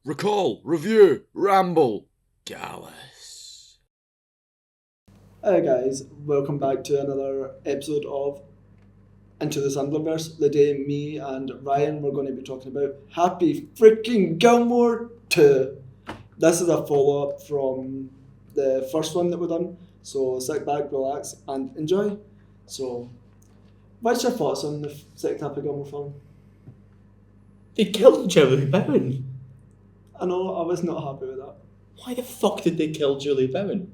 Recall, review, ramble, Gallus. Hi guys, welcome back to another episode of Into the Sandlerverse. The day me and Ryan were going to be talking about Happy freaking Gilmore 2. This is a follow-up from the first one that we done, so sit back, relax and enjoy. So, what's your thoughts on the second Happy Gilmore film? They killed Julie Bowens. I know, I was not happy with that. Why the fuck did they kill Julie Bowens?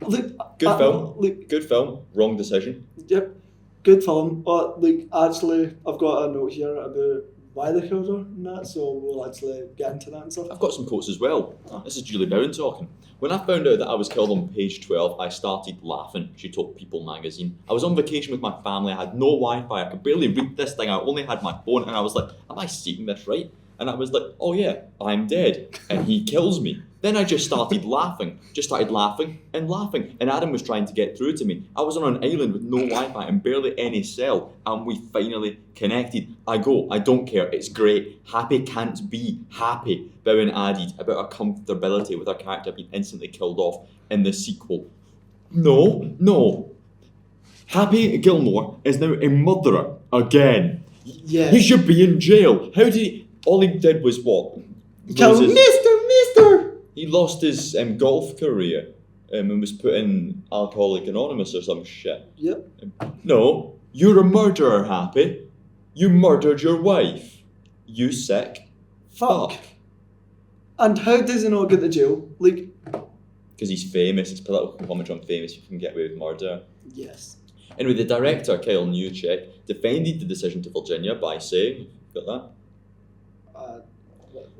Look, Good film. Look, Good film. Wrong decision. yep, good film. But actually, I've got a note here about why they killed her and that, so we'll actually get into that and stuff. I've got some quotes as well. This is Julie Bowens talking. When I found out that I was killed on page 12, I started laughing, she told People magazine. I was on vacation with my family, I had no Wi-Fi, I could barely read this thing, I only had my phone, and I was like, am I seeing this right? And I was like, oh yeah, I'm dead, and he kills me. Then I just started laughing, and Adam was trying to get through to me. I was on an island with no Wi-Fi and barely any cell, and we finally connected. I don't care, it's great. Happy can't be happy, Bowen added about her comfortability with her character being instantly killed off in the sequel. No. Happy Gilmore is now a murderer again. Yeah. He should be in jail. How did he... All he did was what? Kill Mister! He lost his golf career and was put in Alcoholic Anonymous or some shit. Yep. No, you're a murderer, Happy. You murdered your wife. You sick. Fuck. And how does he not get to jail? Because he's famous. It's political commentary on famous. You can get away with murder. Yes. Anyway, the director, Kyle Newcheck, defended the decision to Virginia by saying, got that?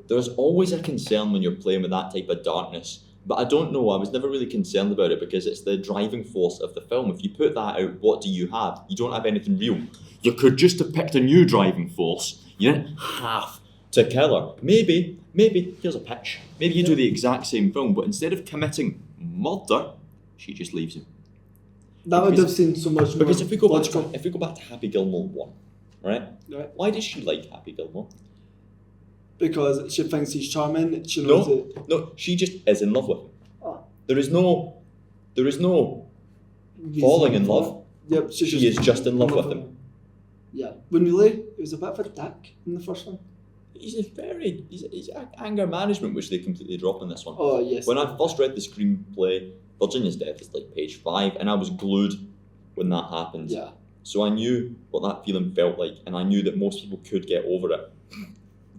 There's always a concern when you're playing with that type of darkness, but I don't know, I was never really concerned about it because it's the driving force of the film. If you put that out, what do you have? You don't have anything real. You could just have picked a new driving force. You didn't have to kill her. Maybe, here's a pitch. Maybe you do the exact same film, but instead of committing murder, she just leaves him. That would have seemed so much more because if we go logical. back to Happy Gilmore 1, right? Why does she like Happy Gilmore? Because she thinks he's charming. She knows it. No, she just is in love with him. Oh. There is no falling in love. Yep, she is just in love with him. Yeah. When really, it was a bit of a dick in the first one. He's anger management, which they completely drop in this one. Oh, yes. When I first read the screenplay, Virginia's death is like page 5, and I was glued when that happened. Yeah. So I knew what that feeling felt like, and I knew that most people could get over it.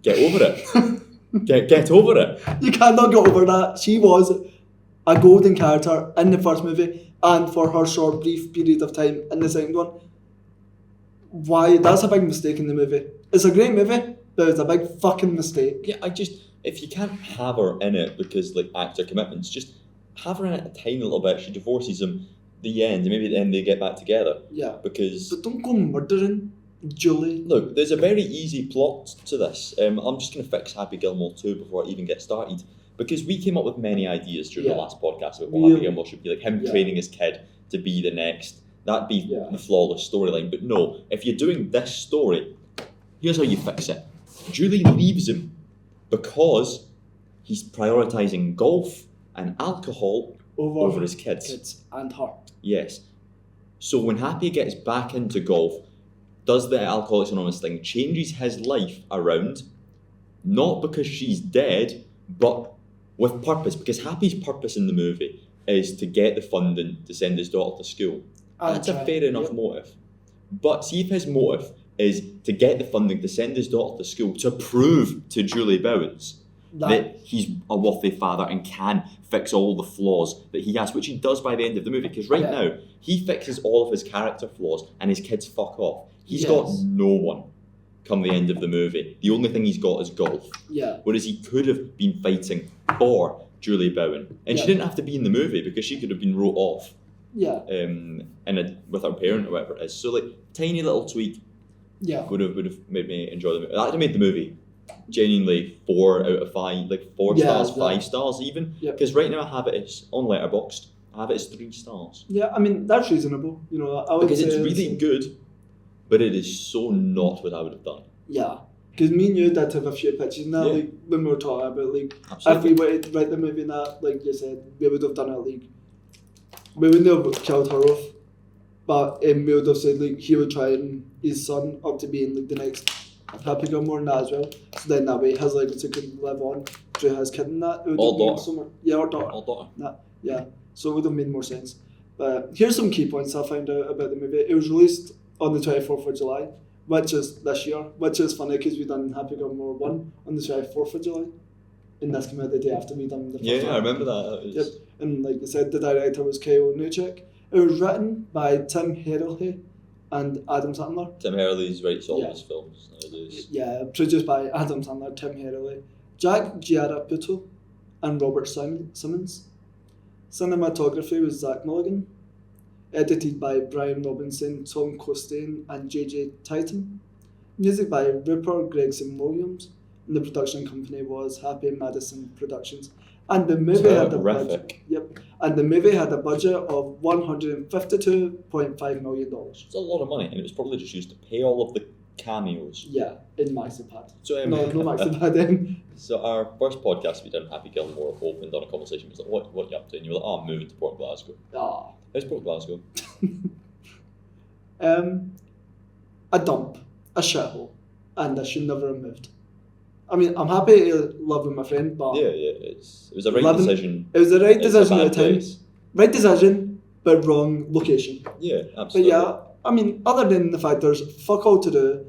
Get over it. get over it. You cannot get over that. She was a golden character in the first movie, and for her short, brief period of time in the second one. Why? That's a big mistake in the movie. It's a great movie, but it's a big fucking mistake. Yeah, if you can't have her in it because like actor commitments, just have her in it a tiny little bit. She divorces him. The end, and maybe at the end they get back together. Yeah. Because. But don't go murdering Julie. Look, there's a very easy plot to this. I'm just going to fix Happy Gilmore 2 before I even get started. Because we came up with many ideas during the last podcast about what Happy Gilmore should be. Like him training his kid to be the next. That'd be the flawless storyline. But no, if you're doing this story, here's how you fix it. Julie leaves him because he's prioritising golf and alcohol over his kids. And her. Yes. So when Happy gets back into golf, does the Alcoholics Anonymous thing, changes his life around, not because she's dead, but with purpose. Because Happy's purpose in the movie is to get the funding to send his daughter to school. That's a fair enough motive. But see if his motive is to get the funding to send his daughter to school to prove to Julie Bowens that he's a worthy father and can fix all the flaws that he has, which he does by the end of the movie. Because now, he fixes all of his character flaws and his kids fuck off. He's got no one come the end of the movie. The only thing he's got is golf. Yeah. Whereas he could have been fighting for Julie Bowen. And she didn't have to be in the movie because she could have been wrote off. Yeah. With her parent or whatever it is. So like tiny little tweak would have made me enjoy the movie. That would have made the movie genuinely 4 out of 5, like 4 stars, 5 stars even. Because right now I have it as on Letterboxd. I have it as 3 stars. Yeah, I mean that's reasonable. I would because say it's really good, but it is so not what I would have done. Yeah, Because me and you did have a few pitches in that, Yeah. like, when we were talking about, like, Absolutely. if we were to write the movie in that, like you said, we would have done it, like, we wouldn't have killed her off, but we would have said, like, he would try and his son up to being, like, the next Happy Gilmore and that as well. So then that way his legacy could live on through his kid and that. It would Or have made daughter. so much, yeah, or daughter. All daughter. Nah, yeah, so it would have made more sense. But here's some key points I found out about the movie. It was released on the 24th of July, which is this year, which is funny because we done Happy Gilmore 1 on the 24th of July. And this came out the day after we done the first Yeah, one. I remember that. It was, Yep. And like you said, the director was Kyle Newchek. It was written by Tim Herlihy and Adam Sandler. Tim Hurley's writes all Yeah. of his films nowadays. Yeah, produced by Adam Sandler, Tim Herlihy, Jack Giaraputo, and Robert Simmons. Cinematography was Zach Mulligan. Edited by Brian Robinson, Tom Costain, and J.J. Titan. Music by Rupert Gregson Williams. And the production company was Happy Madison Productions. And the movie had a budget. Terrific. Yep. And the movie had a budget of $152.5 million. It's a lot of money, and it was probably just used to pay all of the cameos. Yeah, in Maxipad. So, No Maxipad. So our first podcast we did, Happy Gilmore, opened on a conversation. It was like, what are you up to? And you were like, oh, I'm moving to Port Glasgow. Ah. How's Port Glasgow? A dump, a shithole, and I should never have moved. I mean, I'm happy to live with my friend, but Yeah, it was a right Living- decision. it was the right It's a decision bad at the time. place. Right decision, but wrong location. Yeah, But absolutely. yeah, I mean, other than the fact there's fuck all to do,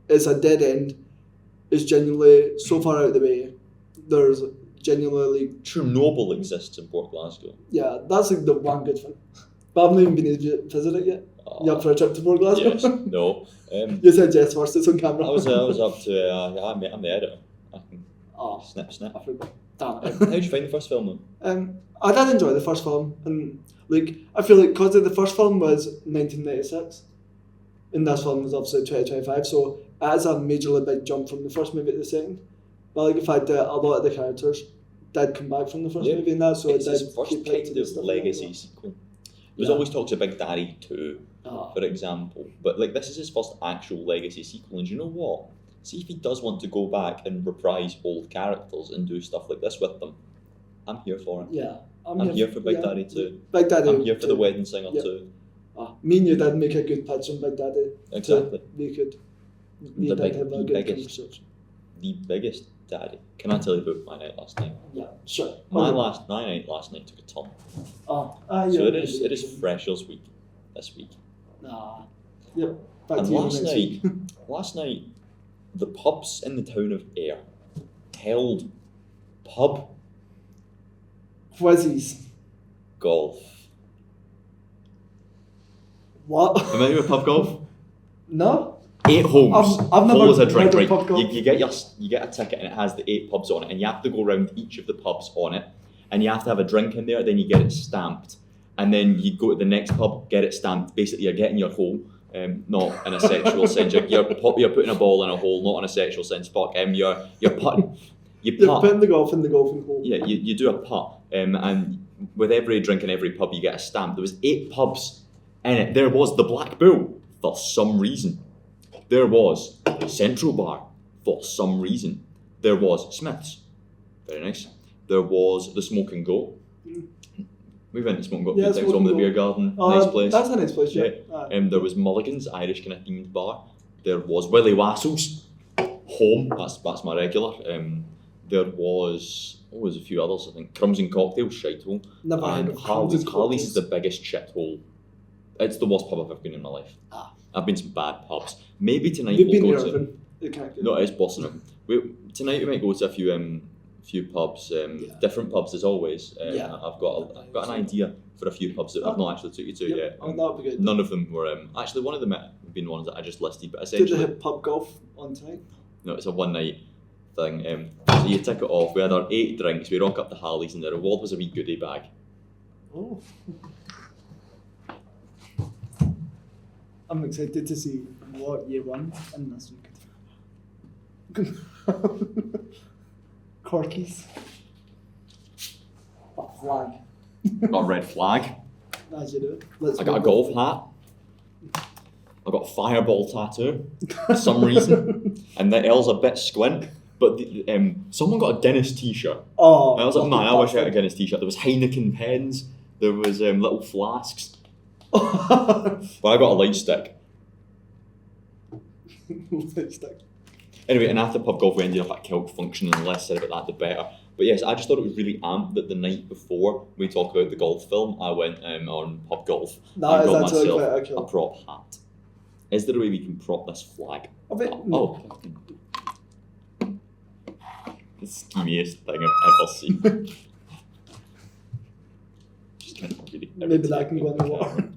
it's a dead end, it's genuinely so far out of the way. There's genuinely, like, Chernobyl exists in Port Glasgow. yeah, that's like the one good thing. But I've not even been able to visit it yet. Oh, You up for a trip to Port Glasgow? yes, no. You said yes first, it's on camera. I was up to. I'm the editor. I can Oh, snip. I forgot. Damn it. How did you find the first film though? I did enjoy the first film, and like I feel like because the first film was 1996, and this film was obviously 2025, so it is a majorly big jump from the first movie to the second. But like the fact that a lot of the characters did come back from the first Yeah. movie and that, so It's it his did first keep kind it to the of stuff legacy like sequel. There's Yeah. always talks of Big Daddy 2, that. for example, but like this is his first actual legacy sequel, and you know what? See if he does want to go back and reprise old characters and do stuff like this with them. I'm here for it. Yeah, I'm here for Big Daddy 2. Big Daddy. I'm here for the 2. Wedding Singer Yeah. 2. Me and you did make a good pitch on Big Daddy. Exactly. So we could. We The did big- have a the good biggest. conversation. The biggest daddy. Can I tell you about my night last night? Yeah, sure. My Okay. night last night took a turn. Yeah. So it is Freshers Week this week. Nah. Yep. Back And to you last next night, week. last night, the pubs in the town of Ayr held pub Whizzies. golf. What? Familiar with pub golf? No? 8 holes. I've never Hole is a heard drink, of right? pub golf. You get a ticket and it has the 8 pubs on it, and you have to go around each of the pubs on it, and you have to have a drink in there. Then you get it stamped, and then you go to the next pub, get it stamped. Basically, you're getting your hole. Not in a sexual sense. You're putting a ball in a hole, not in a sexual sense. Fuck. You're putting. You You're putt. putting the golf in the golfing hole. Yeah, you do a putt, and with every drink in every pub, you get a stamp. There was 8 pubs in it. There was the Black Bull for some reason. There was Central Bar for some reason. There was Smith's, very nice. There was the Smoke and Go. We went to Smoke and Go a few Yeah, times Smoke on the and Go. beer garden, nice place. That's a nice place, yeah. There was Mulligan's, Irish kind of themed bar. There was Willie Wassell's, home. That's my regular. There was a few others. I think Crumbs and Cocktails, shithole. Never heard And of Crumbs and Harley's is the Cocktails. biggest shithole. It's the worst pub I've ever been in my life. Ah. I've been to some bad pubs. Maybe tonight You've we'll been go there, to. Irvin. It can't get- No, it's Boston. Tonight we might go to a few pubs, different pubs as always. Yeah. I've got an idea for a few pubs that I've not actually took you to Yep. yet. Oh, that would be good. None of them were actually one of them have been ones that I just listed, but Did they essentially have pub golf on tonight? no, it's a one night thing. So you tick it off. We had our 8 drinks. We rock up to Harley's, and the reward was a wee goodie bag. Oh. I'm excited to see what year one in this week. Corkies. A flag. Got a red flag. As you do. Let's I got a go. golf hat. I got a fireball tattoo for some reason, and the L's a bit squint. But someone got a Guinness t-shirt. Oh, And I was like, man, I wish I had a bastard. Guinness t-shirt. There was Heineken pens. There was little flasks. But I got a light stick. Anyway, and after pub golf, we ended up at Kelp Function, and the less said about that, the better. But yes, I just thought it was really amped that the night before we talked about the golf film, I went on pub golf. That and is got actually myself quite a accurate. prop hat. Is there a way we can prop this flag? No. The schemiest thing I've ever seen. Just kind of really Maybe that can go in the water.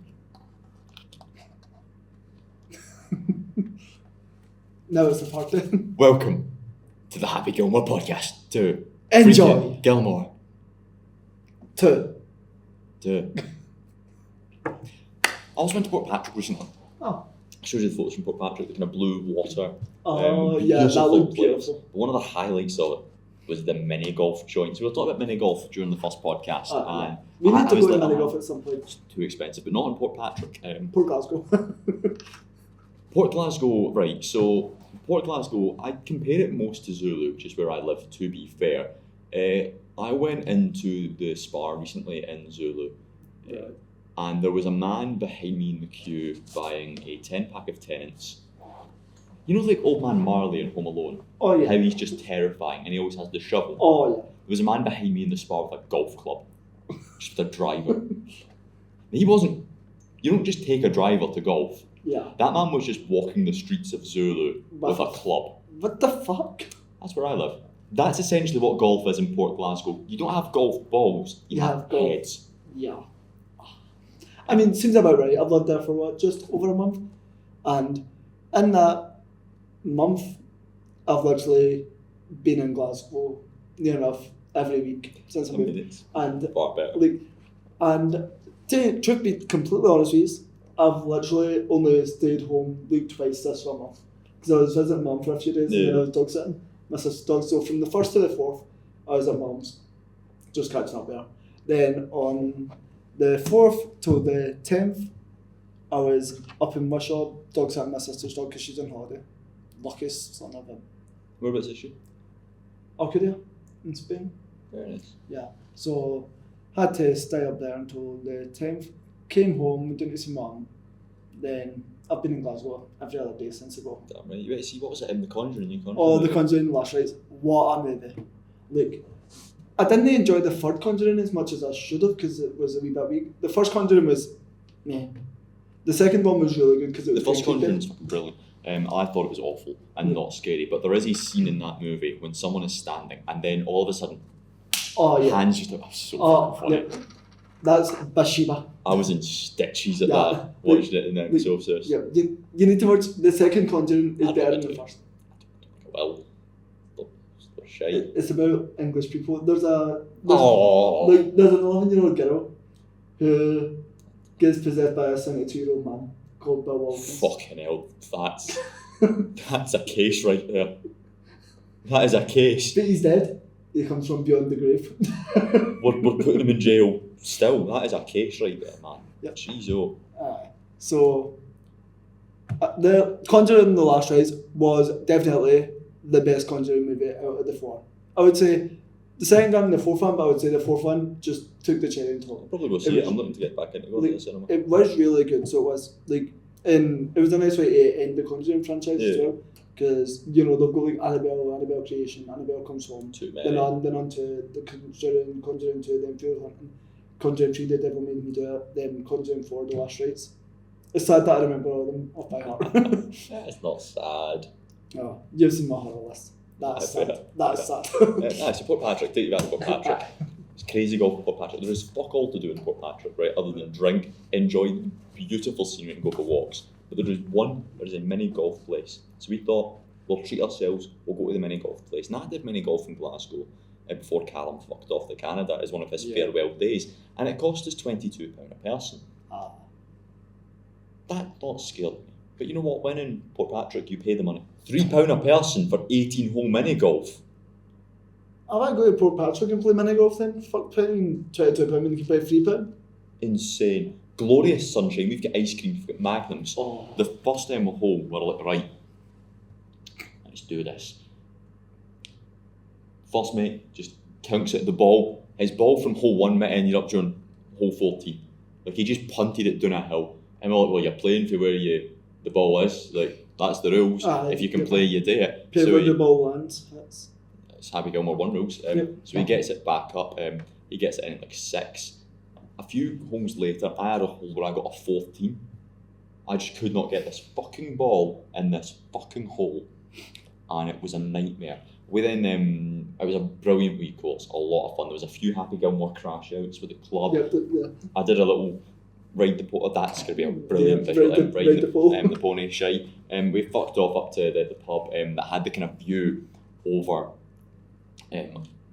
Now it's the party. Welcome to the Happy Gilmore podcast. To Enjoy. Freaky Gilmore. Two. I also went to Port Patrick recently. Oh. I showed you the photos from Port Patrick, the kind of blue water. Oh, yeah, that beautiful looked place. beautiful. But one of the highlights of it was the mini golf joint. So we were talking about mini golf during the first podcast, and We need to I was go to like, mini golf at some point. it's too expensive, but not in Port Patrick. Poor Glasgow. Port Glasgow, right, so Port Glasgow, I compare it most to Zulu, which is where I live, to be fair. I went into the spa recently in Zulu, Right. and there was a man behind me in the queue buying a 10-pack of tenants. You know, like old man Marley in Home Alone? Oh, yeah. How he's just terrifying, and he always has the shovel. Oh, yeah. There was a man behind me in the spa with a golf club, just with a driver. He wasn't, you don't just take a driver to golf. Yeah. That man was just walking the streets of Zulu with a club. What the fuck? That's where I live. That's essentially what golf is in Port Glasgow. You don't have golf balls, you have golf. heads. Yeah. I mean, seems about right. I've lived there for what, just over a month? And in that month, I've literally been in Glasgow near enough every week since I I mean, moved. it's And far better. to be completely honest with you, I've literally only stayed home like twice this summer. Because I was visiting mum for a few days and then I was dog sitting. My sister's dog. So from the 1st to the 4th, I was at mum's, just catching up there. Then on the 4th to the 10th, I was up in Wishaw, dog sitting my sister's dog because she's on holiday. Luckiest son of a Whereabouts is she? Alcudia in Spain. Very nice. Yeah, so had to stay up there until the 10th. Came home, went to see mum. Then I've been in Glasgow every other day since I got. Damn right. You better see, what was it in The Conjuring? Oh, The Conjuring last rites. What a movie. Like, I didn't enjoy the third Conjuring as much as I should have because it was a wee bit weak. The first Conjuring was meh. The second one was really good because it was The first very creepy. Conjuring's brilliant. I thought it was awful and not scary, but there is a scene in that movie when someone is standing and then all of a sudden, Oh, yeah. hands just are so Oh, funny. yeah. That's Bathsheba. I was in stitches at Yeah. that, watching it in The Like, Exorcist. Yeah, you need to watch the second Conjuring is I'd better love than it the too. first. Well, they're shite. It's about English people. There's an Oh, 11-year-old girl who gets possessed by a 72-year-old man called Bill Wilkins. fucking hell, that's a case right there. That is a case. But he's dead. He comes from beyond the grave. We're putting him in jail still. That is a case right there, man. Yep. Jeez, oh. So, the Conjuring: The Last Rites was definitely the best Conjuring movie out of the four. I would say the second one and the fourth one, but I would say the fourth one just took the cherry on top. I'll probably go see it. I'm looking to get back into going to the cinema. It was really good. So it was like, and it was a nice way to end the Conjuring franchise as well. Because, you know, they've got like Annabelle Creation, Annabelle Comes Home, Too then many. on to the Conjuring 2, then Fear Hunting, Conjuring 3, The Devil Made Me Do It, then Conjuring 4, The Last Rites. It's sad that I remember all of them off by heart. It's not sad. Oh, you've seen my horror list. That's sad. That's sad. Nice, Port Patrick, take you back to Port Patrick. It's crazy golf in Port Patrick. There is fuck all to do in Port Patrick, right, other than drink, enjoy beautiful scenery and go for walks. But there is a mini golf place. So we thought, we'll treat ourselves, we'll go to the mini golf place. And I did mini golf in Glasgow before Callum fucked off to Canada as one of his farewell days. And it cost us £22 a person. That thought scared me. But you know what, when in Port Patrick you pay the money. £3 a person for 18 hole mini golf. I might go to Port Patrick and play mini golf then. Fuck paying £22 when you can pay £3. Insane. glorious sunshine. We've got ice cream, we've got Magnums. Oh. The first time we're home, we're like, right, let's do this. First mate just counts at the ball. His ball from hole 1 might ended up during hole 14. Like, he just punted it down a hill. And we're like, well, you're playing for where the ball is. Like, that's the rules. If you can play, you do it. Play where the ball lands. It's Happy Gilmore 1 rules. So he gets it back up. He gets it in like 6. A few holes later, I had a hole where I got a 14. I just could not get this fucking ball in this fucking hole. And it was a nightmare. We then, it was a brilliant wee course, a lot of fun. There was a few Happy Gilmore crash outs with the club. Yeah. I did a little ride the pony. That's going to be a brilliant visual. Ride the pony shite. We fucked off up to the pub that had the kind of view over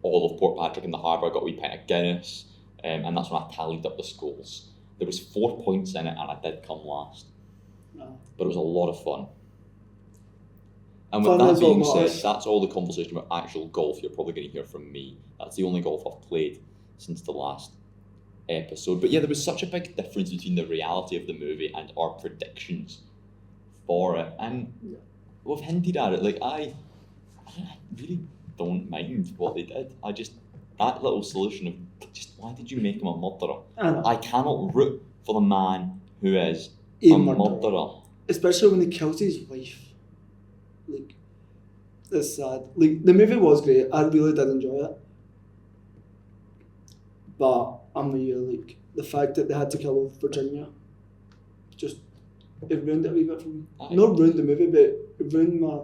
all of Port Patrick and the harbour. I got a wee pint of Guinness, and that's when I tallied up the scores. There was 4 points in it, and I did come last. No. But it was a lot of fun. And with that being said, that's all the conversation about actual golf you're probably going to hear from me. That's the only golf I've played since the last episode. But yeah, there was such a big difference between the reality of the movie and our predictions for it. And we've hinted at it. Like, I really don't mind what they did. That little solution of just, why did you make him a murderer? I cannot root for the man who is a murderer. Especially when he kills his wife. Like, it's sad. Like, the movie was great. I really did enjoy it. But I'm with you, like, the fact that they had to kill Virginia, just, it ruined it a wee bit for me. Not ruined the movie, but it ruined my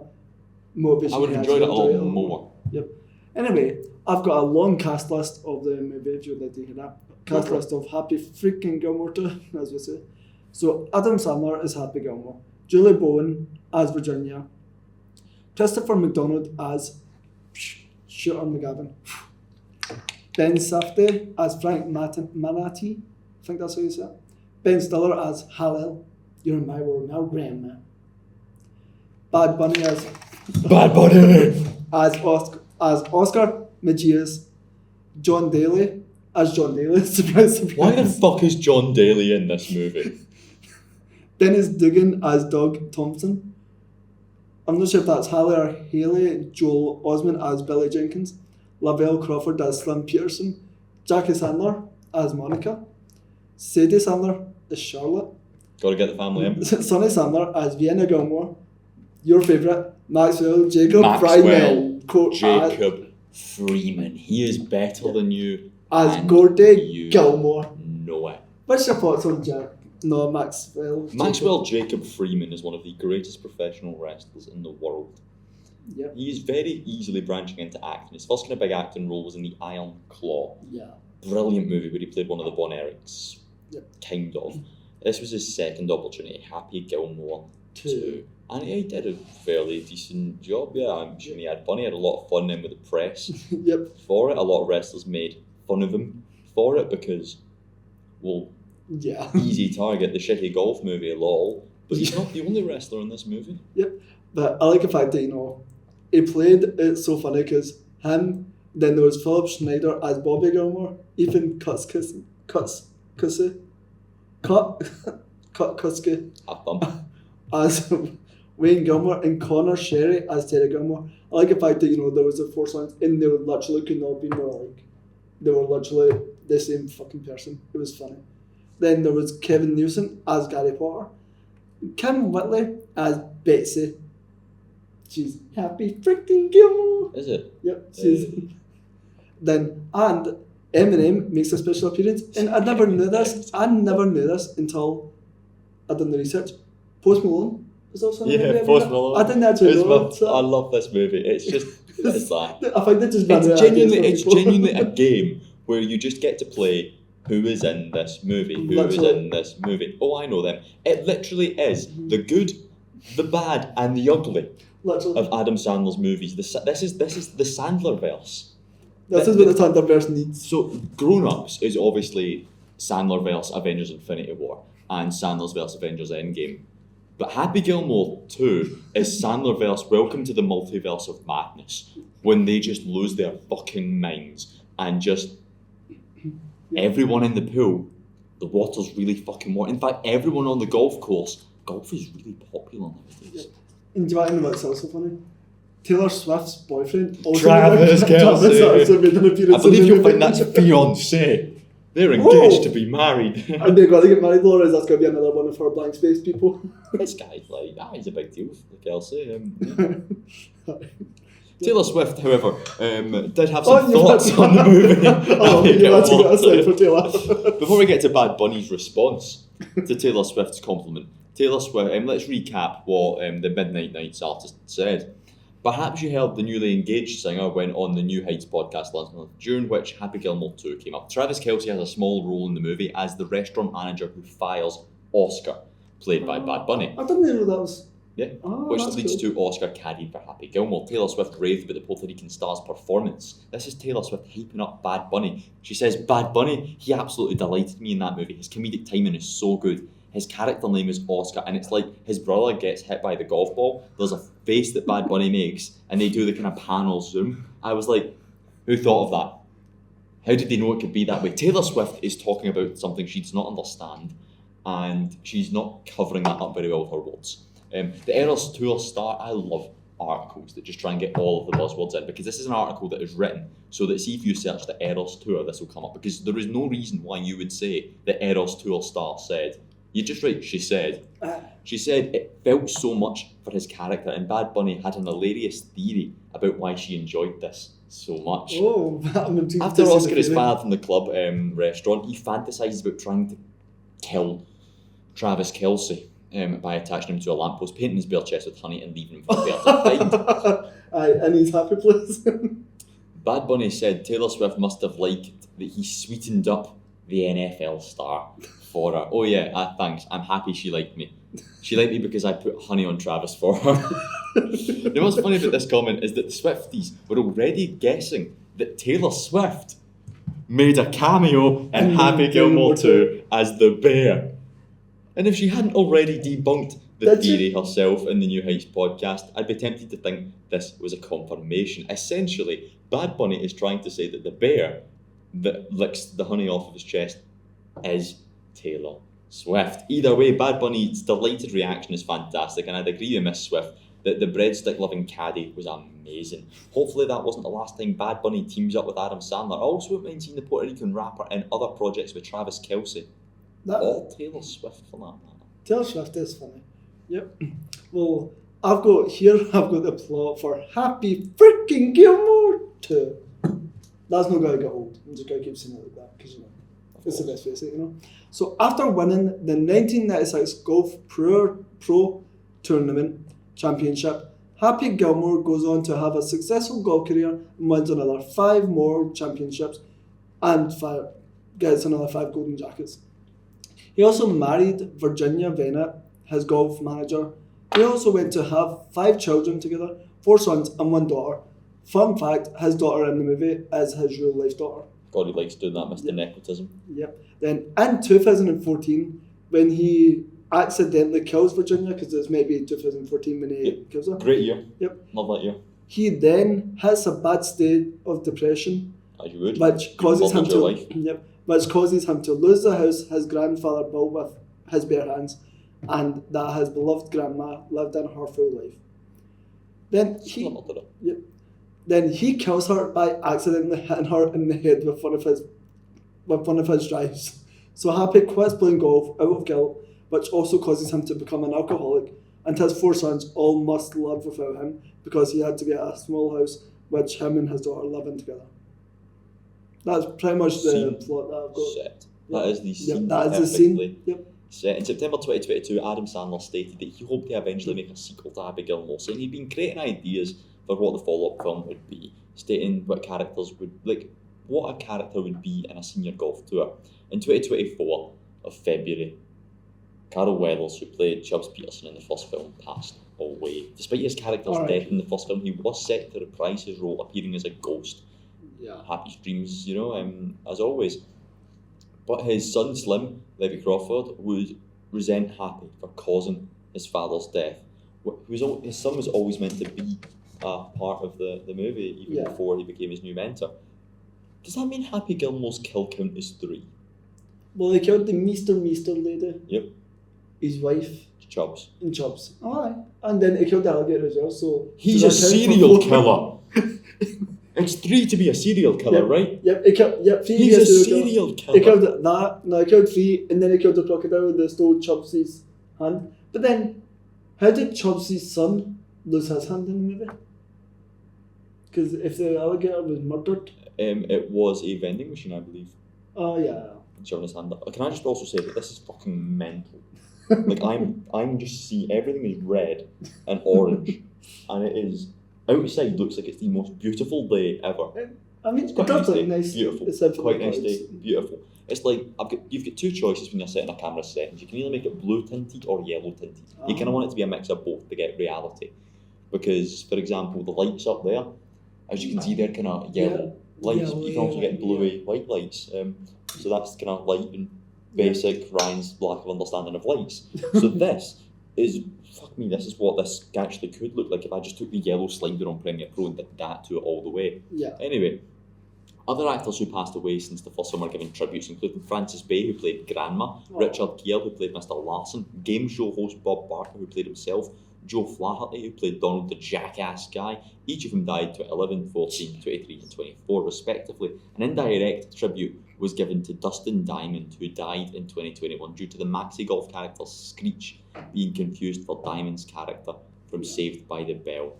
motivation. I would have enjoyed it a lot more. Yep. Anyway, I've got a long cast list of the movie, if you'd like to hear that. Cast list of Happy freaking Gilmore 2, as we say. So, Adam Sandler is Happy Gilmore. Julie Bowens as Virginia. Christopher McDonald as Shooter McGavin. Ben Safdie as Frank Manatee. I think that's how you say it. Ben Stiller as Hallel. You're in my world now, Grandma. Bad Bunny as Oscar Macias. John Daly as John Daly. Surprise. Why the fuck is John Daly in this movie? Dennis Dugan as Doug Thompson. I'm not sure if that's Halle or Haley. Joel Osment as Billy Jenkins. Lavelle Crawford as Slim Peterson. Jackie Sandler as Monica. Sadie Sandler as Charlotte. Gotta get the family in. Sonny Sandler as Vienna Gilmore. Your favourite, Maxwell Jacob Freeman. Jacob Freeman. He is better than you. As Gordy Gilmore. Know it. What's your thoughts on Jack? No, Maxwell Jacob Freeman is one of the greatest professional wrestlers in the world. Yep. He is very easily branching into acting. His first kind of big acting role was in The Iron Claw. Yeah. Brilliant movie where he played one of the Von Erichs. Yep. Kind of. This was his second opportunity, Happy Gilmore 2. And he did a fairly decent job, yeah. I'm sure he had fun. He had a lot of fun then with the press. Yep. For it. A lot of wrestlers made fun of him for it because, well, yeah. Easy target, the shitty golf movie, lol. But he's not the only wrestler in this movie. Yep. But I like the fact that, he played it so funny because him, then there was Philip Schneider as Bobby Gilmore, Ethan Kutsky as Wayne Gilmore, and Connor Sherry as Terry Gilmore. I like the fact that, there was the 4 songs and they were literally could not be more alike. They were literally the same fucking person. It was funny. Then there was Kevin Newson as Gary Potter. Kim Whitley as Betsy. She's Happy freaking Gilmore. Is it? Yep. And Eminem makes a special appearance. And I never knew this. Until I done the research. Post Malone is also in Yeah, Post Malone. I didn't actually know that. I love this movie. It's just, it's that. I think they just It's genuinely a game where you just get to play who is in this movie, Oh, I know them. It literally is the good, the bad, and the ugly of Adam Sandler's movies. This is the Sandlerverse. This is what the Sandlerverse needs. So, Grown Ups is obviously Sandlerverse Avengers Infinity War and Sandlerverse Avengers Endgame. But Happy Gilmore 2 is Sandlerverse Welcome to the Multiverse of Madness, when they just lose their fucking minds and just everyone in the pool The water's really fucking warm. In fact, everyone on the golf course, golf is really popular nowadays. And do you want to know what's also funny? Taylor Swift's boyfriend, also Travis Kelce. also made an appearance. I believe in you'll the find movie. that's fiancé. They're engaged to be married. Are they going to get married, Laura? Is that going to be another one of her blank space people? This guy's like, he's a big deal for Kelsey. Taylor Swift, however, did have some thoughts on the movie. You had to get aside for Taylor. Before we get to Bad Bunny's response to Taylor Swift's compliment, Taylor Swift, let's recap what the Midnight Nights artist said. Perhaps you heard the newly engaged singer went on the New Heights podcast last month, during which Happy Gilmore 2 came up. Travis Kelce has a small role in the movie as the restaurant manager who fires Oscar, played by Bad Bunny. I didn't know that was... Yeah, which leads to Oscar caddied for Happy Gilmore. Taylor Swift raved about the Puerto Rican star's performance. This is Taylor Swift hyping up Bad Bunny. She says, Bad Bunny, he absolutely delighted me in that movie. His comedic timing is so good. His character name is Oscar, and it's like his brother gets hit by the golf ball. There's a face that Bad Bunny makes, and they do the kind of panel zoom. I was like, who thought of that? How did they know it could be that way? Taylor Swift is talking about something she does not understand, and she's not covering that up very well with her words. The Eras Tour star, I love articles that just try and get all of the buzzwords in, because this is an article that is written so that, see, if you search the Eras Tour, this will come up, because there is no reason why you would say the Eras Tour star said. You just write, she said. She said it felt so much for his character, and Bad Bunny had an hilarious theory about why she enjoyed this so much. Oh, after Oscar is fired from the club restaurant, he fantasises about trying to kill Travis Kelce by attaching him to a lamppost, painting his bare chest with honey, and leaving him for the bear to find. And he's happy place. Bad Bunny said Taylor Swift must have liked that he sweetened up the NFL star for her. Oh yeah, thanks. I'm happy she liked me. She liked me because I put honey on Travis for her. You know what's funny about this comment is that the Swifties were already guessing that Taylor Swift made a cameo in Happy Gilmore 2 as the bear. And if she hadn't already debunked the theory herself in the New Heights podcast, I'd be tempted to think this was a confirmation. Essentially, Bad Bunny is trying to say that the bear that licks the honey off of his chest is Taylor Swift. Either way, Bad Bunny's delighted reaction is fantastic, and I'd agree with Miss Swift that the breadstick-loving caddy was amazing. Hopefully that wasn't the last time Bad Bunny teams up with Adam Sandler. I also wouldn't mind seeing the Puerto Rican rapper in other projects with Travis Kelce. Or Taylor Swift for that matter. Taylor Swift is funny. Yep. Well, I've got the plot for Happy freaking Gilmore 2. That's not going to get old. I'm just going to keep saying it like that, because it's the best way to say it, So after winning the 1996 Golf Pro Tournament Championship, Happy Gilmore goes on to have a successful golf career and wins another 5 more championships and gets another 5 golden jackets. He also married Virginia Bennett, his golf manager. They also went to have 5 children together, 4 sons and 1 daughter. Fun fact, his daughter in the movie is his real life daughter. God, he likes doing that, Mr. Nepotism. Yep. Then in 2014, when he accidentally kills Virginia, because it's maybe 2014 when he kills her. Great year. Yep. Love that year. He then has a bad state of depression, as you would, which causes him to life. Which causes him to lose the house his grandfather built with his bare hands, and that his beloved grandma lived in her full life. Then he kills her by accidentally hitting her in the head with one of his drives. So Happy quits playing golf out of guilt, which also causes him to become an alcoholic, and his 4 sons all must live without him because he had to get a small house which him and his daughter live in together. That's pretty much the plot that I've got. Set. That is the scene. That is the scene. Yep. Set. In September 2022, Adam Sandler stated that he hoped to eventually make a sequel to Happy Gilmore, saying he'd been creating ideas for what the follow-up film would be, stating what a character would be in a senior golf tour. In 2024 of February, Carol Weathers, who played Chubbs Peterson in the first film, passed away. Despite his character's death in the first film, he was set to reprise his role, appearing as a ghost. Yeah. Happy's dreams, as always. But his son Slim, Levy Crawford, would resent Happy for causing his father's death. His son was always meant to be a part of the movie, even before he became his new mentor. Does that mean Happy Gilmore's kill count is 3? Well, they killed the Meester lady. Yep. His wife. Chubbs. And Chubbs. Alright. And then he killed the alligator as well, so... He's a serial killer. It's 3 to be a serial killer, right? Yep, he killed... Yep, 3 He's a serial killer. He killed that. No, he killed 3, and then he killed the crocodile that stole Chubbs' hand. But then, how did Chubbs' son lose his hand in the movie? Because if the alligator was murdered... It was a vending machine, I believe. Oh, yeah. Shoving his hand up. Can I just also say that this is fucking mental? Like, I'm just see everything is red and orange, and it is outside looks like it's the most beautiful day ever. I mean, It's quite it does nice look day, nice. beautiful, It's quite nice day, beautiful. It's like you've got 2 choices when you're setting a camera settings. You can either make it blue tinted or yellow tinted. You kind of want it to be a mix of both to get reality. Because, for example, the lights up there, as you can see, they're kind of yellow lights. But you can also get bluey white lights. So that's kind of light and basic Ryan's lack of understanding of lights. So this is, fuck me, this is what this actually could look like if I just took the yellow slider on Premiere Pro and did that to it all the way. Yeah. Anyway, other actors who passed away since the first film are given tributes, including Frances Bay, who played Grandma, Richard Gere, who played Mr. Larson, game show host Bob Barker, who played himself, Joe Flaherty, who played Donald the Jackass Guy. Each of them died 11, 14, 23 and 24 respectively. An indirect tribute was given to Dustin Diamond, who died in 2021 due to the Maxi Golf character Screech being confused for Diamond's character from Saved by the Bell.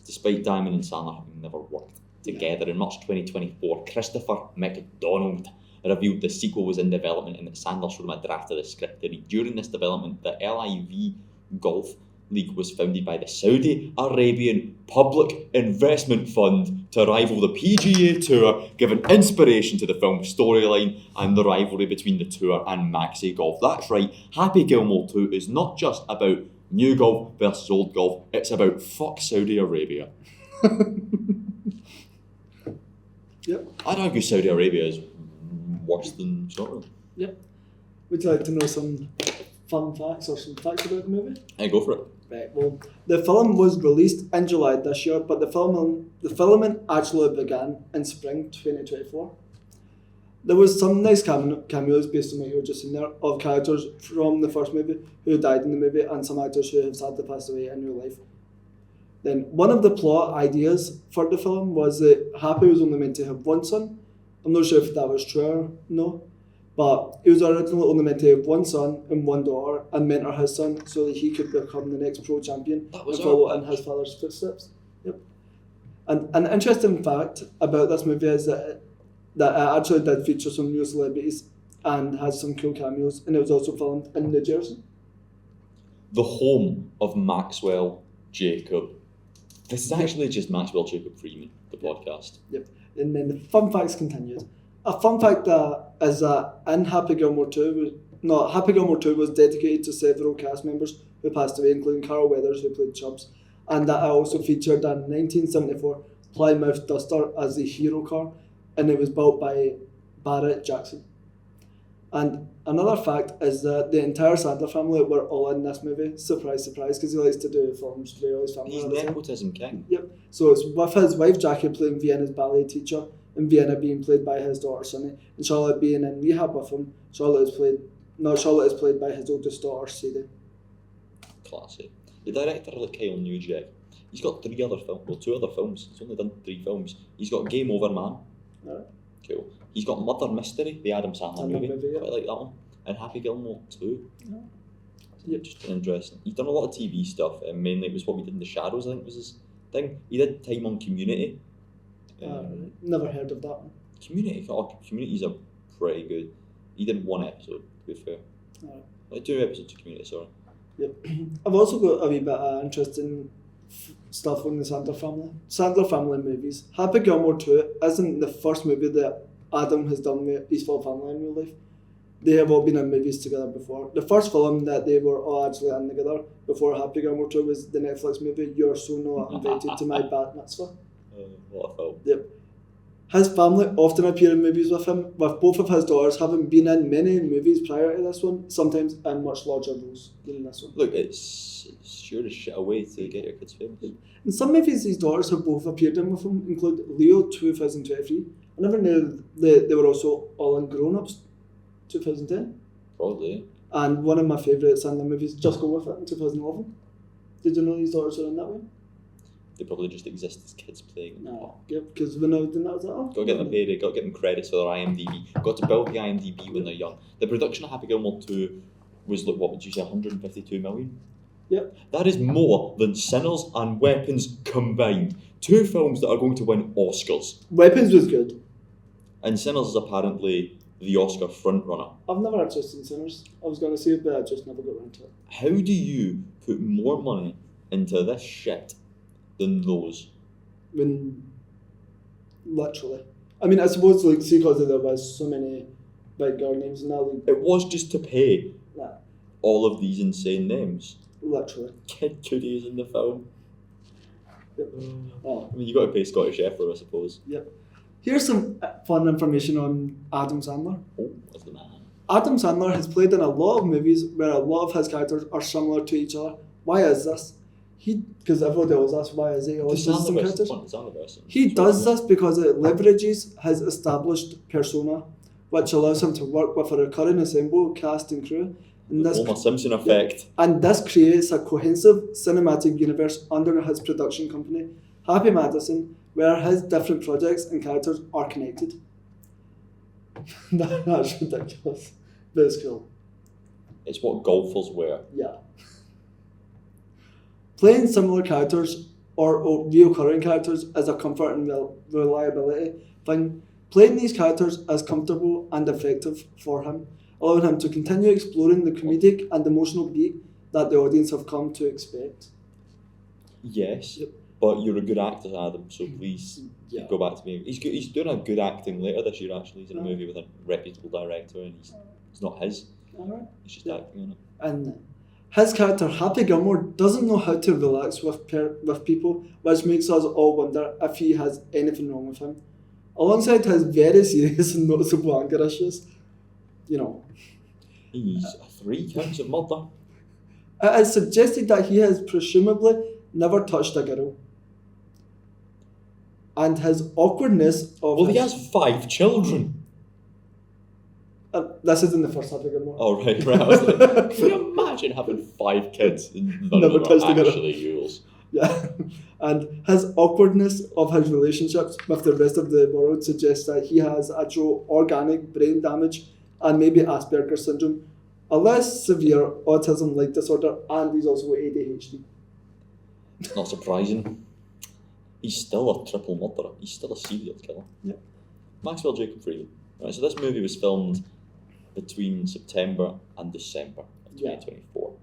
Despite Diamond and Sandler having never worked together, in March 2024, Christopher McDonald revealed the sequel was in development and that Sandler showed him a draft of the script to read. During this development, the LIV Golf League was founded by the Saudi Arabian Public Investment Fund to rival the PGA Tour, giving inspiration to the film's storyline and the rivalry between the tour and Maxi Golf. That's right, Happy Gilmore 2 is not just about new golf versus old golf, it's about fuck Saudi Arabia. Yep. I'd argue Saudi Arabia is worse than Scotland. Yep. Would you like to know some fun facts or some facts about the movie? Hey, go for it. Right, well, the film was released in July this year, but the filming actually began in spring 2024. There was some nice cameos based on what you were just saying there of characters from the first movie who died in the movie and some actors who have sadly passed away in real life. Then one of the plot ideas for the film was that Happy was only meant to have one son. I'm not sure if that was true or no. But he was originally only meant to have one son and one daughter and mentor his son so that he could become the next pro champion and follow in his father's footsteps. Yep. And an interesting fact about this movie is that it actually did feature some new celebrities and has some cool cameos, and it was also filmed in New Jersey. The home of Maxwell Jacob. This is actually just Maxwell Jacob Freeman, the podcast. Yep. And then the fun facts continued. A fun fact is that in Happy Gilmore 2, Happy Gilmore 2 was dedicated to several cast members who passed away, including Carl Weathers, who played Chubbs, and that it also featured a 1974 Plymouth Duster as the hero car, and it was built by Barrett Jackson. And another fact is that the entire Sandler family were all in this movie. Surprise, surprise, because he likes to do films with all his family. He's nepotism king. Yep. So it's with his wife Jackie playing Vienna's ballet teacher, and Vienna being played by his daughter Sunny, and Charlotte being in rehab with him. Charlotte is played by his oldest daughter Sadie. Classy. The director, like Kyle Nugent, he's got 2 other films. He's only done 3 films. He's got Game Over Man. Alright. Cool. He's got Murder Mystery, the Adam Sandler movie. Yeah. Quite like that one. And Happy Gilmore 2. Yeah. Yep. Just interesting. He's done a lot of TV stuff, and mainly it was What We Did in the Shadows, I think was his thing. He did time on Community. Never heard of that one. Community's a pretty good. He did 1 episode, to be fair. Alright. Like 2 episodes of Community, sorry. Yep. I've also got a wee bit of interesting stuff on the Sandler family. Sandler family movies. Happy Gilmore 2 isn't the first movie that Adam has done with his full family in real life. They have all been in movies together before. The first film that they were all actually in together before Happy Gilmore 2 was the Netflix movie You're So Not Invited to My Bat Mitzvah. What a film. Yep. His family often appear in movies with him, with both of his daughters having been in many movies prior to this one, sometimes in much larger roles than this one. Look, it's sure as shit a way to get your kids famous. In some movies his daughters have both appeared in with him, include Leo 2023. I never knew they were also all in Grown Ups 2010. Probably. And one of my favourite Sandler movies, Just Go With It, in 2011. Did you know these daughters are in that one? They probably just exist as kids playing. No. Yep, because when I was doing that, I was like, oh. Got to get them paid, got to get them credits for their IMDb. Got to build the IMDb when they're young. The production of Happy Gilmore 2 was, like, what would you say, 152 million? Yep. That is more than Sinners and Weapons combined. 2 films that are going to win Oscars. Weapons was good. And Sinners is apparently the Oscar frontrunner. I've never actually seen Sinners. I was going to see it, but I just never got around to it. How do you put more money into this shit than those? When, literally. I mean, I suppose, like, see, because there was so many big girl names now. Like, It was just to pay nah, all of these insane names. literally. Kid Cudi is in the film. Yep. Oh. I mean, you got to pay Scottish Effort, I suppose. Yep. Here's some fun information on Adam Sandler. Oh, that's the man. Adam Sandler has played in a lot of movies where a lot of his characters are similar to each other. Why is this? Because everybody always asks why is he always The does some characters. Sandlerverse. He does this because it leverages his established persona, which allows him to work with a recurring ensemble cast and crew. And this, Homer Simpson effect. and this creates a cohesive cinematic universe under his production company, Happy Madison, where his different projects and characters are connected. That's ridiculous. But it's cool. It's what golfers wear. Yeah. Playing similar characters or reoccurring characters is a comfort and reliability thing. Playing these characters is comfortable and effective for him, allowing him to continue exploring the comedic and emotional beat that the audience have come to expect. Yes, Yep. but you're a good actor, Adam, so please Yeah. go back to me. He's good, he's doing a good acting later this year, actually. He's in a Yeah. movie with a reputable director, and it's not his. Alright. He's just Yeah. acting in it. And his character, Happy Gilmore, doesn't know how to relax with people, which makes us all wonder if he has anything wrong with him. Alongside his very serious and noticeable anger issues, you know, He's 3 counts of murder. it is suggested that he has presumably never touched a girl. And his awkwardness of... Well, he has 5 children. This is in the first Happy Gilmore. Oh, right. I was like, can you imagine having 5 kids and none Never of them touched are a girl. actually yours? Yeah. And his awkwardness of his relationships with the rest of the world suggests that he has actual organic brain damage and maybe Asperger's syndrome, a less severe autism-like disorder, and he's also ADHD. Not surprising. He's still a triple murderer. He's still a serial killer. Yep. Maxwell Jacob Freeman. Right, so this movie was filmed between September and December of 2024.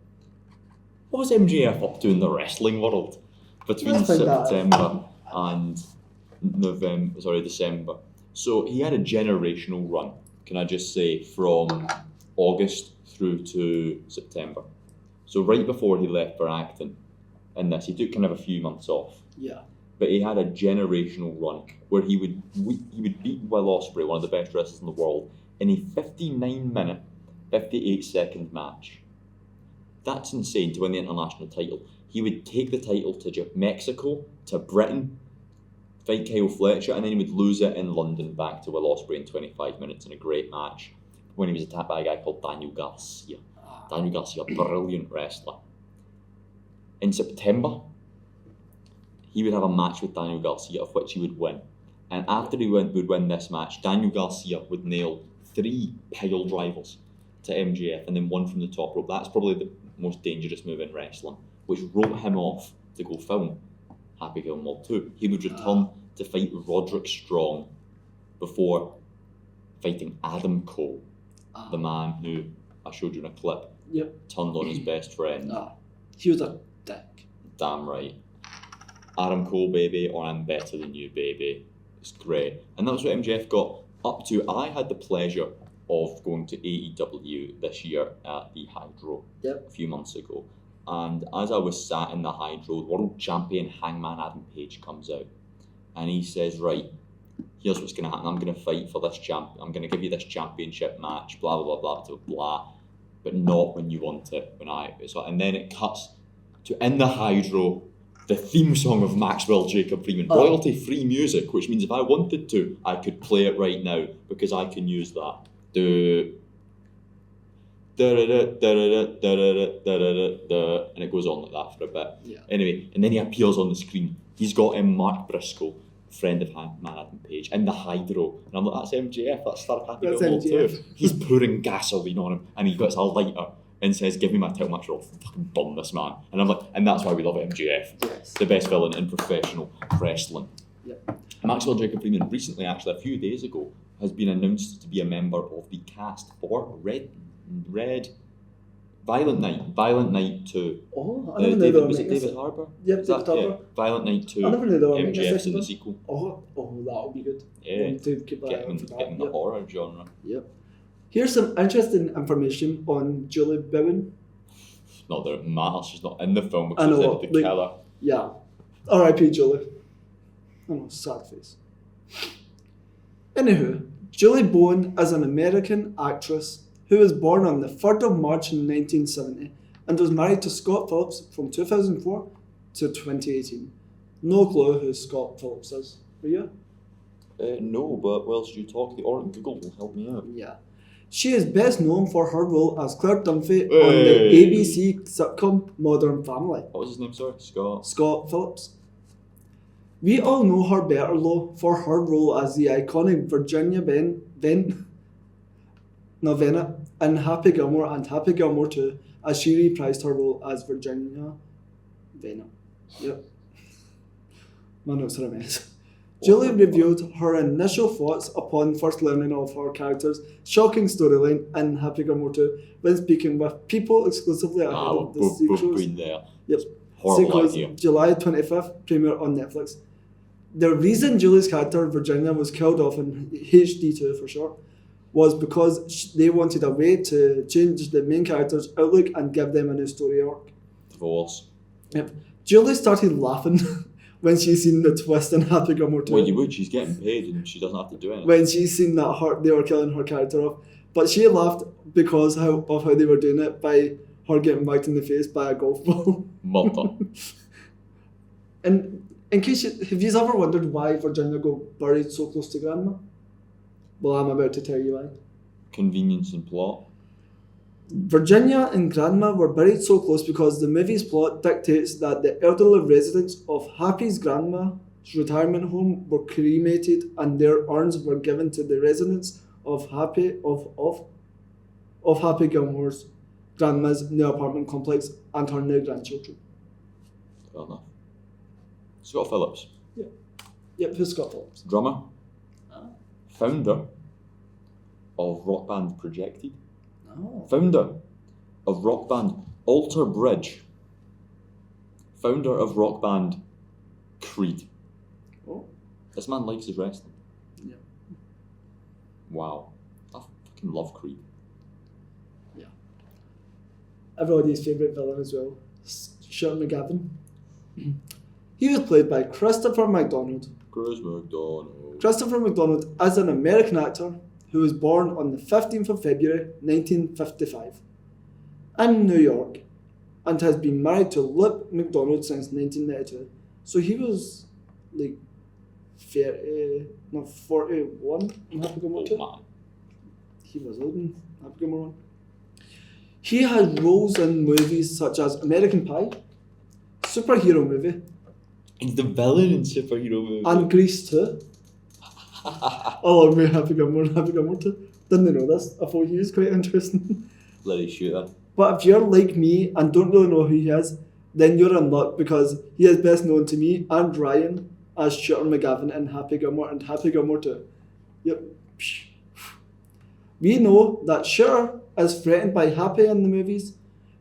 What was MJF up to in the wrestling world between Let's find that out. September and December? So he had a generational run, can I just say, from August through to September. So right before he left for acting in this, he took kind of a few months off. Yeah. But he had a generational run where he would beat Will Ospreay, one of the best wrestlers in the world, in a 59-minute, 58-second match. That's insane to win the international title. He would take the title to Mexico, to Britain, fight Kyle Fletcher, and then he would lose it in London back to Will Ospreay in 25 minutes in a great match when he was attacked by a guy called Daniel Garcia. Daniel Garcia, brilliant wrestler. In September, he would have a match with Daniel Garcia, of which he would win. And after he would win this match, Daniel Garcia would nail 3 pile drivers to MJF and then 1 from the top rope. That's probably the most dangerous move in wrestling, which wrote him off to go film Happy Gilmore 2. He would return to fight Roderick Strong before fighting Adam Cole, the man who I showed you in a clip, turned on his best friend. He was a dick. Damn right. Adam Cole, baby, or I'm better than you, baby. It's great. And that was what MJF got up to. I had the pleasure of going to AEW this year at the Hydro a few months ago. And as I was sat in the Hydro, world champion Hangman Adam Page comes out. And he says, right, here's what's going to happen. I'm going to fight for this I'm going to give you this championship match, blah, blah, blah, blah, blah. But not when you want it. And then it cuts to in the Hydro, the theme song of Maxwell Jacob Freeman, royalty-free music, which means if I wanted to, I could play it right now because I can use that. and it goes on like that for a bit. Yeah. Anyway, and then he appears on the screen. He's got Mark Briscoe, friend of Adam Page, in the Hydro, and I'm like, that's MJF. That's Star Happy That's Gilmore MJF. too. He's pouring gasoline on him, and he gets a lighter and says, "Give me my title match, or I'll fucking burn this man." And I'm like, and that's why we love MJF. Yes. The best villain in professional wrestling. Yep. Maxwell Jacob Freeman recently, actually a few days ago, has been announced to be a member of the cast for Violent Night 2. Oh, I never knew they were Was it making David Harbour? Yep, Is that- David Harbour. Violent Night 2. I never knew they were making a MJF's in second the one. sequel. Oh, that'll be good. Yeah. Want to keep that Get eye him out for that. in the Yep. horror genre. Yep. Here's some interesting information on Julie Bowens. Not that it matters, she's not in the film I because know, of the like- killer. Yeah. R.I.P. Julie. I know, sad face. Anywho, Julie Bowens is an American actress who was born on the 3rd of March in 1970 and was married to Scott Phillips from 2004 to 2018. No clue who Scott Phillips is. Were you? No, but whilst you talk, the Google will help me out. Yeah. She is best known for her role as Claire Dunphy on Hey. the ABC sitcom Modern Family. What was his name, sorry? Scott. Scott Phillips. We all know her better though for her role as the iconic Virginia Bennett in Happy Gilmore and Happy Gilmore 2, as she reprised her role as Virginia Bennett. Yep. My notes are a mess. Julie revealed her initial thoughts upon first learning of her character's shocking storyline in Happy Gilmore 2 when speaking with People exclusively ahead of the We've sequel's been there. Yep. Horrible sequel's idea. July 25th premiere on Netflix. The reason Julie's character Virginia was killed off in HD2 for short was because they wanted a way to change the main character's outlook and give them a new story arc. Divorce. Yep. Julie started laughing when she seen the twist in Happy Gilmore 2. Well, you would. She's getting paid and she doesn't have to do anything. When she seen that they were killing her character off. But she laughed because of how they were doing it by her getting whacked in the face by a golf ball. Murder. And in case have you ever wondered why Virginia got buried so close to Grandma? Well, I'm about to tell you why. Convenience and plot. Virginia and Grandma were buried so close because the movie's plot dictates that the elderly residents of Happy's grandma's retirement home were cremated and their urns were given to the residents of Happy Gilmore's grandma's new apartment complex and her new grandchildren. Fair enough. Scott Phillips. Yep, who's Scott Phillips? Drummer. Founder of rock band Projected. Oh. Founder of rock band Alter Bridge. Founder of rock band Creed. Oh. This man likes his wrestling. Yeah. Wow. I fucking love Creed. Yeah. Everybody's favourite villain as well. Sean McGavin. He was played by Christopher McDonald. Chris McDonald. Christopher McDonald is an American actor who was born on the 15th of February 1955 in New York and has been married to Lip McDonald since 1992. So he was like 41 in Happy Gilmore 2. Man. He was old in Happy Gilmore 1. He has roles in movies such as American Pie, superhero movie, He's the villain in superhero movie. and Grease 2. Along with Happy Gilmore and Happy Gilmore 2. Didn't know this. I thought he was quite interesting. Bloody shooter. But if you're like me and don't really know who he is, then you're in luck because he is best known to me and Ryan as Shooter McGavin in Happy Gilmore and Happy Gilmore 2. Yep. We know that Shooter is threatened by Happy in the movies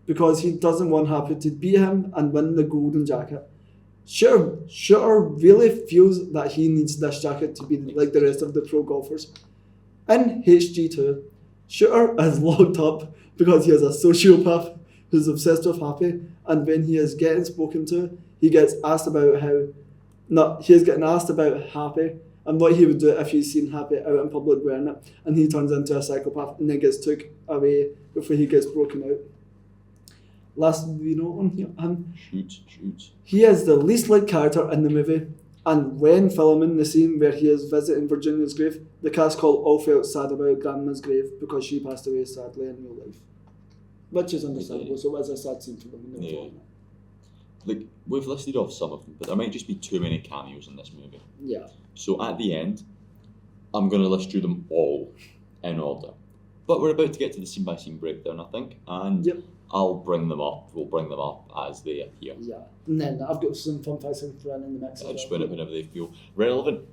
because he doesn't want Happy to beat him and win the golden jacket. Shooter really feels that he needs this jacket to be like the rest of the pro golfers. In HG2, Shooter is locked up because he is a sociopath who's obsessed with Happy, and when he is getting spoken to, he gets asked about he is getting asked about Happy and what he would do if he's seen Happy out in public wearing it, and he turns into a psychopath and then gets took away before he gets broken out. Last we know on him, Shoot. he is the least liked character in the movie, and when filming the scene where he is visiting Virginia's grave, the cast all felt sad about Grandma's grave because she passed away sadly in real life. Which is understandable, so it was a sad scene for them when they were Yeah. talking. Like, we've listed off some of them, but there might just be too many cameos in this movie. Yeah. So at the end, I'm going to list you them all in order. But we're about to get to the scene-by-scene breakdown, I think, and Yep. I'll bring them up. We'll bring them up as they appear. Yeah. And then I've got some fun facts in front in the mix. as Just well. whenever they feel relevant.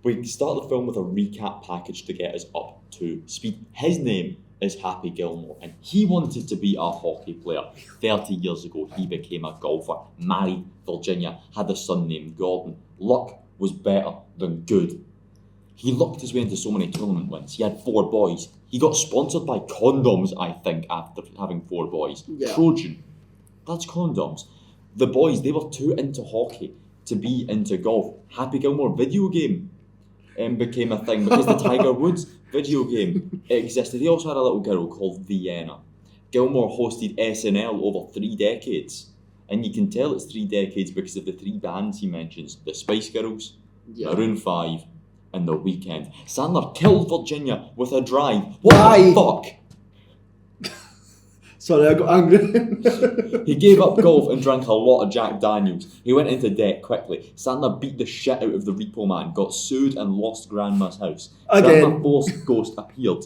We start the film with a recap package to get us up to speed. His name is Happy Gilmore, and he wanted to be a hockey player. 30 years ago, he became a golfer, married Virginia, had a son named Gordon. Luck was better than good. He lucked his way into so many tournament wins. He had 4 boys. He got sponsored by condoms, I think, after having 4 boys. Yeah. Trojan. That's condoms. The boys, they were too into hockey to be into golf. Happy Gilmore video game became a thing because the Tiger Woods video game existed. He also had a little girl called Vienna. Gilmore hosted SNL over 3 decades. And you can tell it's 3 decades because of the 3 bands he mentions. The Spice Girls, Yeah. Maroon 5, and The Weeknd. Sandler killed Virginia with a drive. Why? What the fuck? Sorry, I got angry. He gave up golf and drank a lot of Jack Daniels. He went into debt quickly. Sandler beat the shit out of the repo man, got sued and lost Grandma's house. Again. Grandma Forced Ghost appeared.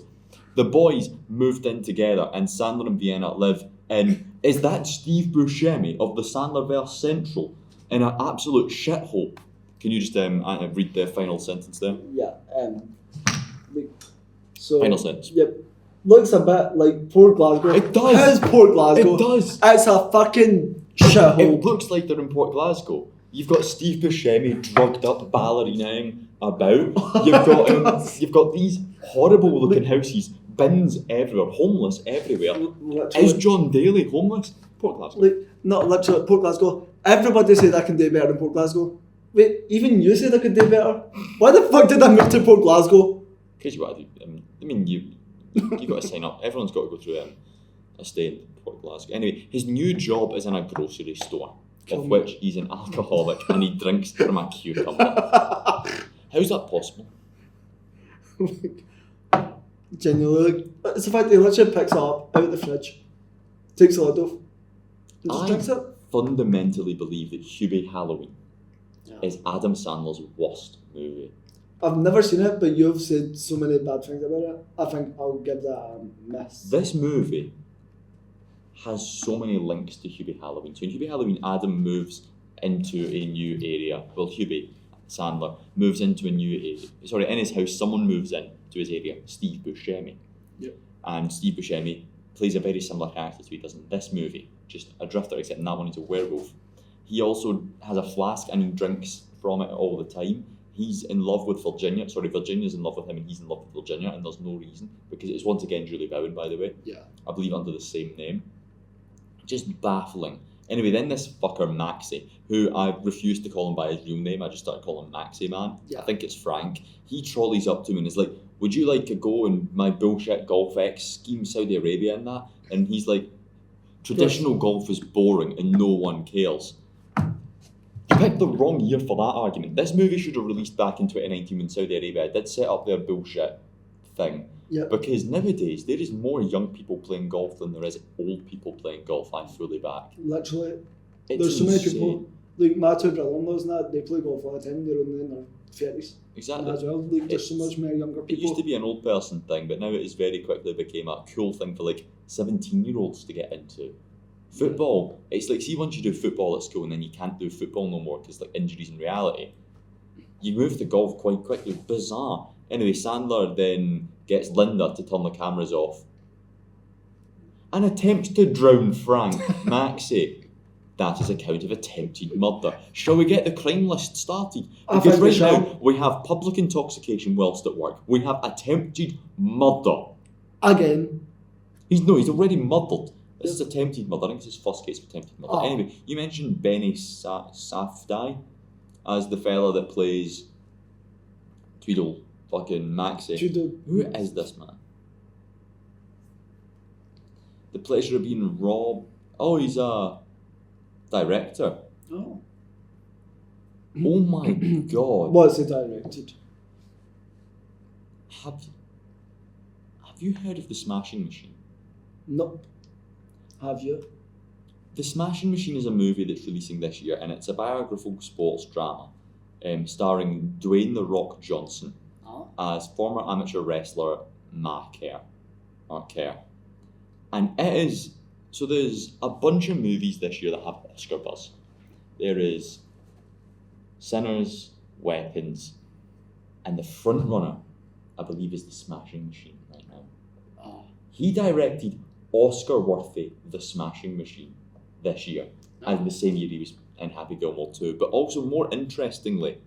The boys moved in together and Sandler and Vienna live in, is that Steve Buscemi of the Sandlerverse Central? In an absolute shithole. Can you just read the final sentence there? Yeah. So. Final sentence. Yep. Looks a bit like Port Glasgow. It does. It is Port Glasgow. It does. It's a fucking It shithole. looks like they're in Port Glasgow. You've got Steve Buscemi drugged up ballerinaing about. You've got these horrible looking houses, bins everywhere, homeless everywhere. Literally. Is John Daly homeless? Port Glasgow. Like, not literally Port Glasgow. Everybody said I can do better in Port Glasgow. Wait, even you said I could do better? Why the fuck did I move to Port Glasgow? Because you got to do. You got to sign up. Everyone's got to go through a stay in Port Glasgow. Anyway, his new job is in a grocery store, of which he's an alcoholic and he drinks from a cucumber. How's that possible? Genuinely, like, it's the fact that he literally picks it up out of the fridge, takes the lid off, and just drinks it. Fundamentally believe that Hubie Halloween is Adam Sandler's worst movie. I've never seen it, but you've said so many bad things about it. I think I'll give that a miss. This movie has so many links to Hubie Halloween. So in Hubie Halloween, Adam moves into a new area. Well, Hubie Sandler moves into a new area. Sorry, in his house, someone moves in to his area, Steve Buscemi. Yep. And Steve Buscemi plays a very similar character to he does in this movie, just a drifter, except in that one he's a werewolf. He also has a flask and he drinks from it all the time. He's in love with Virginia. Sorry, Virginia's in love with him and he's in love with Virginia, and there's no reason, because it's once again Julie Bowens, by the way. Yeah. I believe under the same name. Just baffling. Anyway, then this fucker Maxie, who I refused to call him by his real name, I just started calling him Maxie Man. Yeah. I think it's Frank. He trolleys up to me and is like, would you like to go in my bullshit Golf X scheme, Saudi Arabia and that? And he's like, traditional golf is boring and no one cares. You picked the wrong year for that argument. This movie should have released back in 2019 when Saudi Arabia did set up their bullshit thing. Yeah. Because nowadays, there is more young people playing golf than there is old people playing golf. I fully back. Literally. It's There's so many insane. people, like my 2 brother-in-laws and that, they play golf all the time, they're only in their 30s. Exactly. As well. Like, there's so It's- much more younger It people. used to be an old person thing, but now it has very quickly became a cool thing for like 17-year-olds to get into. Football, it's like, see, once you do football at school and then you can't do football no more because like injuries in reality, you move to golf quite quickly. Bizarre. Anyway, Sandler then gets Linda to turn the cameras off and attempts to drown Frank Maxie. That is a count of attempted murder. Shall we get the crime list started? I Because think we right now shall. we have public intoxication whilst at work. We have attempted murder. Again. He's already murdered. This is attempted murder. I think it's his first case of attempted murder. Oh. Anyway, you mentioned Benny Safdie as the fella that plays Tweedle fucking Maxie. Judo. Who is this man? The pleasure of being Rob. Oh, he's a director. Oh. Oh my god. Was it directed? Have you heard of The Smashing Machine? Nope. Have you? The Smashing Machine is a movie that's releasing this year, and it's a biographical sports drama starring Dwayne "The Rock" Johnson as former amateur wrestler Mark Kerr. And it is, so there's a bunch of movies this year that have Oscar buzz. There is Sinners, Weapons, and the front runner, I believe, is The Smashing Machine right now. He directed Oscar-worthy The Smashing Machine this year, and the same year he was in Happy Gilmore 2. But also, more interestingly,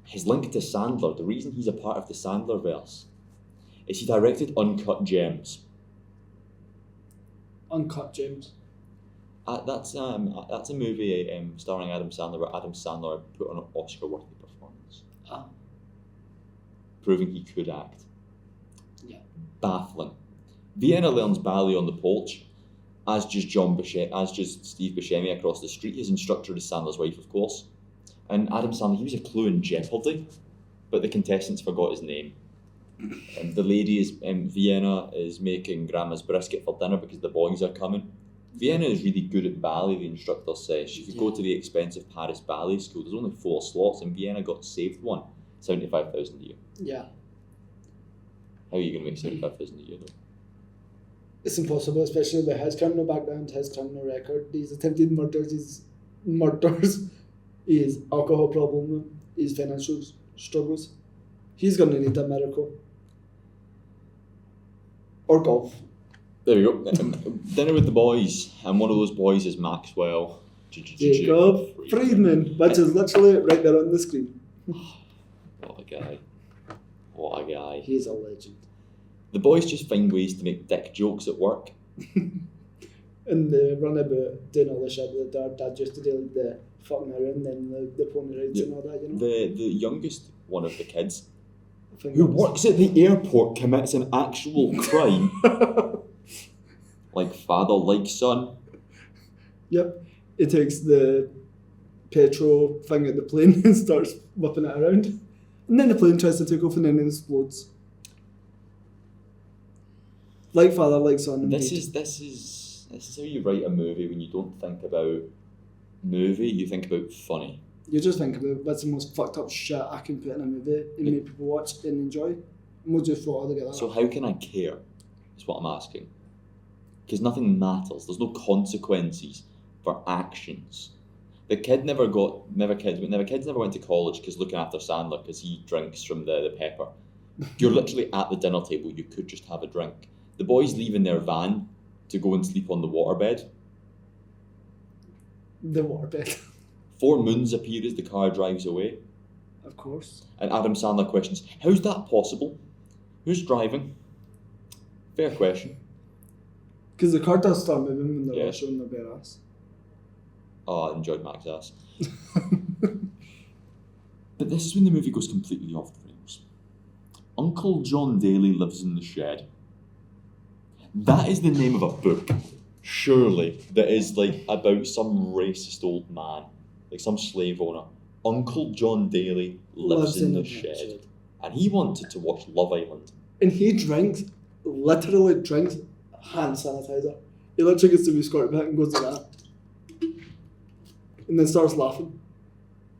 his link to Sandler, the reason he's a part of the Sandlerverse, is he directed Uncut Gems. Uncut Gems. That's a movie starring Adam Sandler, where Adam Sandler put on an Oscar-worthy performance, proving he could act. Yeah. Baffling. Vienna learns ballet on the porch, as does Steve Buscemi across the street. His instructor is Sandler's wife, of course. And Adam Sandler, he was a clue in Jeopardy, but the contestants forgot his name. The lady Vienna is making Grandma's brisket for dinner because the boys are coming. Vienna is really good at ballet, the instructor says. She could go to the expensive Paris Ballet School. There's only 4 slots, and Vienna got saved one. 75,000 a year. Yeah. How are you going to make 75,000 a year, though? It's impossible, especially with his criminal background, his criminal record, his attempted murders, his alcohol problem, his financial struggles. He's going to need a miracle. Or golf. There we go. Dinner with the boys, and one of those boys is Maxwell. Jacob Friedman, which is literally right there on the screen. What a guy. What a guy. He's a legend. The boys just find ways to make dick jokes at work. And they run about doing all the shit that their dad used to do, like the fucking around and the pony rides and all that, you know? The youngest one of the kids, who works at the airport, commits an actual crime. Like father, like son. Yep. He takes the petrol thing at the plane and starts whipping it around. And then the plane tries to take off and then it explodes. Like father, like son. This is how you write a movie when you don't think about movie, you think about funny. You just think about what's the most fucked up shit I can put in a movie and make people watch and enjoy. And we'll just throw it all together. So how can I care? Is what I'm asking. Because nothing matters. There's no consequences for actions. The kid never went to college because looking after Sandler because he drinks from the pepper. You're literally at the dinner table. You could just have a drink. The boys leave in their van to go and sleep on the waterbed. The waterbed. 4 moons appear as the car drives away. Of course. And Adam Sandler questions, how's that possible? Who's driving? Fair question. Because the car does start moving when they're all showing their bare ass. Oh, I enjoyed Mac's ass. But this is when the movie goes completely off the rails. Uncle John Daly lives in the shed. That is the name of a book, surely, that is like about some racist old man, like some slave owner. Uncle John Daly lives in the shed. And he wanted to watch Love Island. And he literally drinks hand sanitizer. He literally gets to be squirt back and goes to that. And then starts laughing.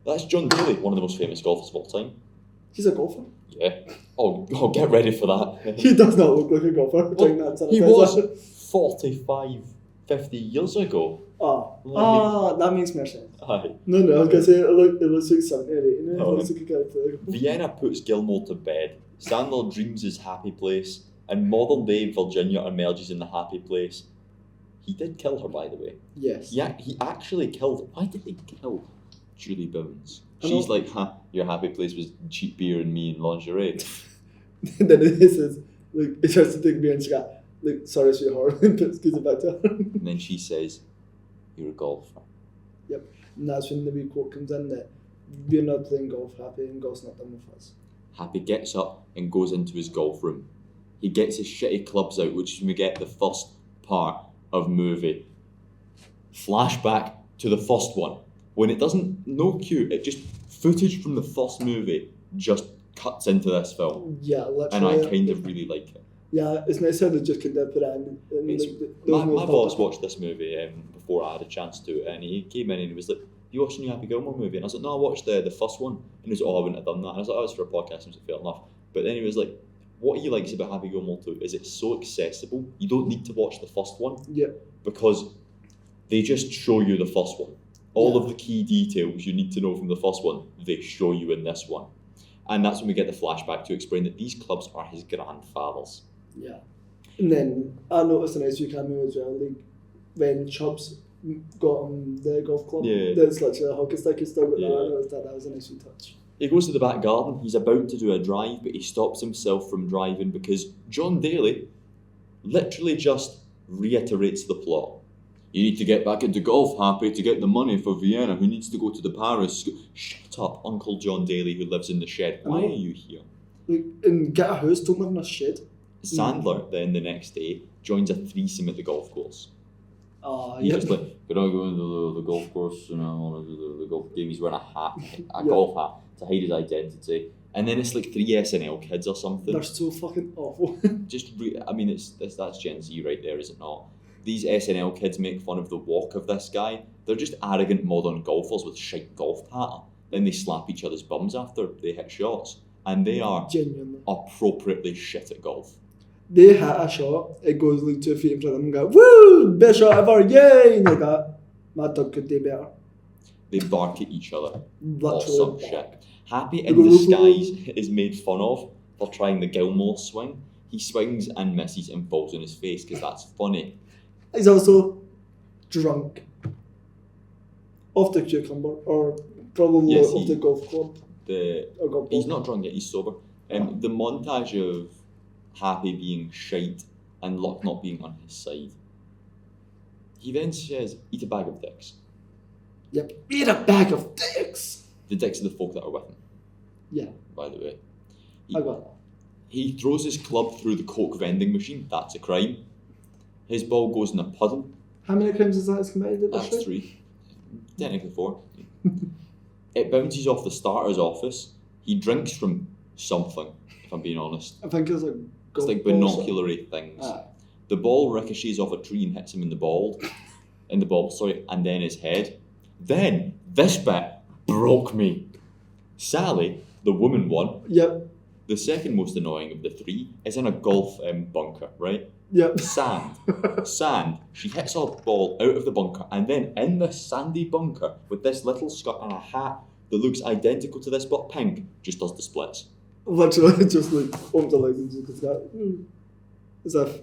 That's John Daly, one of the most famous golfers of all time. He's a golfer. Yeah. Oh, get ready for that. He does not look like a golfer. Well, he was 45, 50 years ago. That makes more sense. Aye. No, I was going to say it looks like 70 or 80. It looks like a guy playing. Vienna puts Gilmore to bed. Sandler dreams his happy place, and modern day Virginia emerges in the happy place. He did kill her, by the way. Yes. Yeah, he actually killed. Why did he kill Julie Bowens? She's like, your happy place was cheap beer and me in lingerie. And then he says, like, he tries to take beer and she got, like, sorry, sweetheart, and gives it back to her. And then she says, you're a golfer. Yep. And that's when the wee quote comes in that we're not playing golf, Happy, and golf's not done with us. Happy gets up and goes into his golf room. He gets his shitty clubs out, which is when we get the first part of movie. Flashback to the first one. When it doesn't, no cue, it just, footage from the first movie just cuts into this film. Yeah, literally. And I kind of really like it. Yeah, it's nice how they just kind of put it in. And It's- like, there was My no boss thought. watched this movie before I had a chance to, and he came in and he was like, "You watched the new Happy Gilmore movie?" And I was like, "No, I watched the first one." And he was like, "Oh, I wouldn't have done that." And I was like, "Oh, it's for a podcast," and I was like, "Fair enough." But then he was like, "What he likes about Happy Gilmore 2 is it's so accessible. You don't need to watch the first one Yeah. because they just show you the first one. All Yeah. of the key details you need to know from the first one, they show you in this one." And that's when we get the flashback to explain that these clubs are his grandfather's. Yeah. And then I noticed a nice wee cameo as well, like when Chubbs got on the golf club. Yeah. That's literally a hockey stick. He still got that. Yeah. I noticed that. That was a nice wee touch. He goes to the back garden, he's about to do a drive, but he stops himself from driving because John Daly literally just reiterates the plot. "You need to get back into golf, Happy, to get the money for Vienna. Who needs to go to the Paris school?" Shut up, Uncle John Daly, who lives in the shed. Why are you here? Like, and get a house, don't live in a shed. Sandler, then the next day, joins a threesome at the golf course. He's Yeah. just like, "Could I go into the golf course and I want to do the golf game?" He's wearing a hat, a Yeah. golf hat, to hide his identity. And then it's like 3 SNL kids or something. They're so fucking awful. I mean, that's Gen Z right there, is it not? These SNL kids make fun of the walk of this guy. They're just arrogant modern golfers with shite golf pattern. Then they slap each other's bums after they hit shots. And they are Genuinely. appropriately shit at golf. They hit a shot, it goes like 2 feet in front of them and go, "Woo! Best shot ever, yay!" And like that. My dog could do better. They bark at each other. Or Literally. some shit. Happy in disguise is made fun of for trying the Gilmore swing. He swings and misses and falls on his face because that's funny. He's also drunk. Off the cucumber, or probably Yes, off the golf club. Or golf He's ball. not drunk yet, he's sober. The montage of Happy being shite and luck not being on his side. He then says, "Eat a bag of dicks." Yep. Eat a bag of dicks! The dicks are the folk that are with him, Yeah, by the way. I got that. He throws his club through the Coke vending machine. That's a crime. His ball goes in a puddle. How many crimes is that has committed at this That's rate? 3. Technically 4. It bounces off the starter's office. He drinks from something, if I'm being honest. I think it's like It's golf like balls. binoculary things. Aye. The ball ricochets off a tree and hits him in the ball, and then his head. Then, this bit broke me. Sally, the woman one, Yep, the second most annoying of the 3, is in a golf bunker, right? yep. Sand. She hits a ball out of the bunker, and then in the sandy bunker, with this little skirt and a hat that looks identical to this but pink, just does the splits. Literally just like opens the legs and just goes that. As if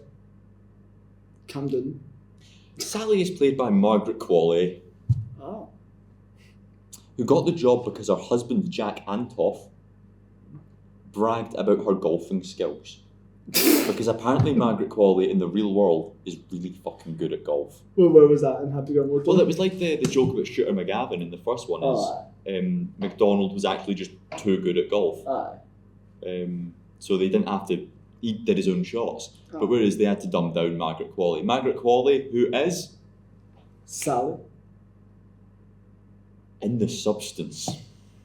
Camden. Sally is played by Margaret Qualley, Oh. who got the job because her husband Jack Antoff bragged about her golfing skills. Because apparently Margaret Qualley in the real world is really fucking good at golf. Well, where was that in Happy Gilmore? Well, it was like the joke about Shooter McGavin in the first one is Oh, McDonald was actually just too good at golf. aye. So they didn't have to, he did his own shots. Oh. But whereas they had to dumb down Margaret Qualley. Margaret Qualley, who is Sally. in the substance.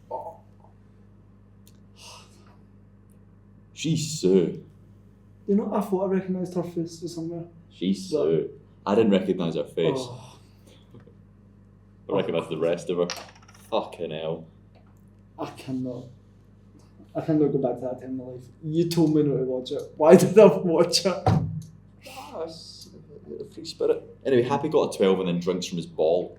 Oh. She's Sue. You know, I thought I recognised her face somewhere. She's Sue. I didn't recognise her face. Oh, I recognise the rest of her. Fucking hell. I cannot go back to that time in my life. You told me not to watch it. Why did I watch it? Free spirit. Anyway, Happy got a 12 and then drinks from his ball.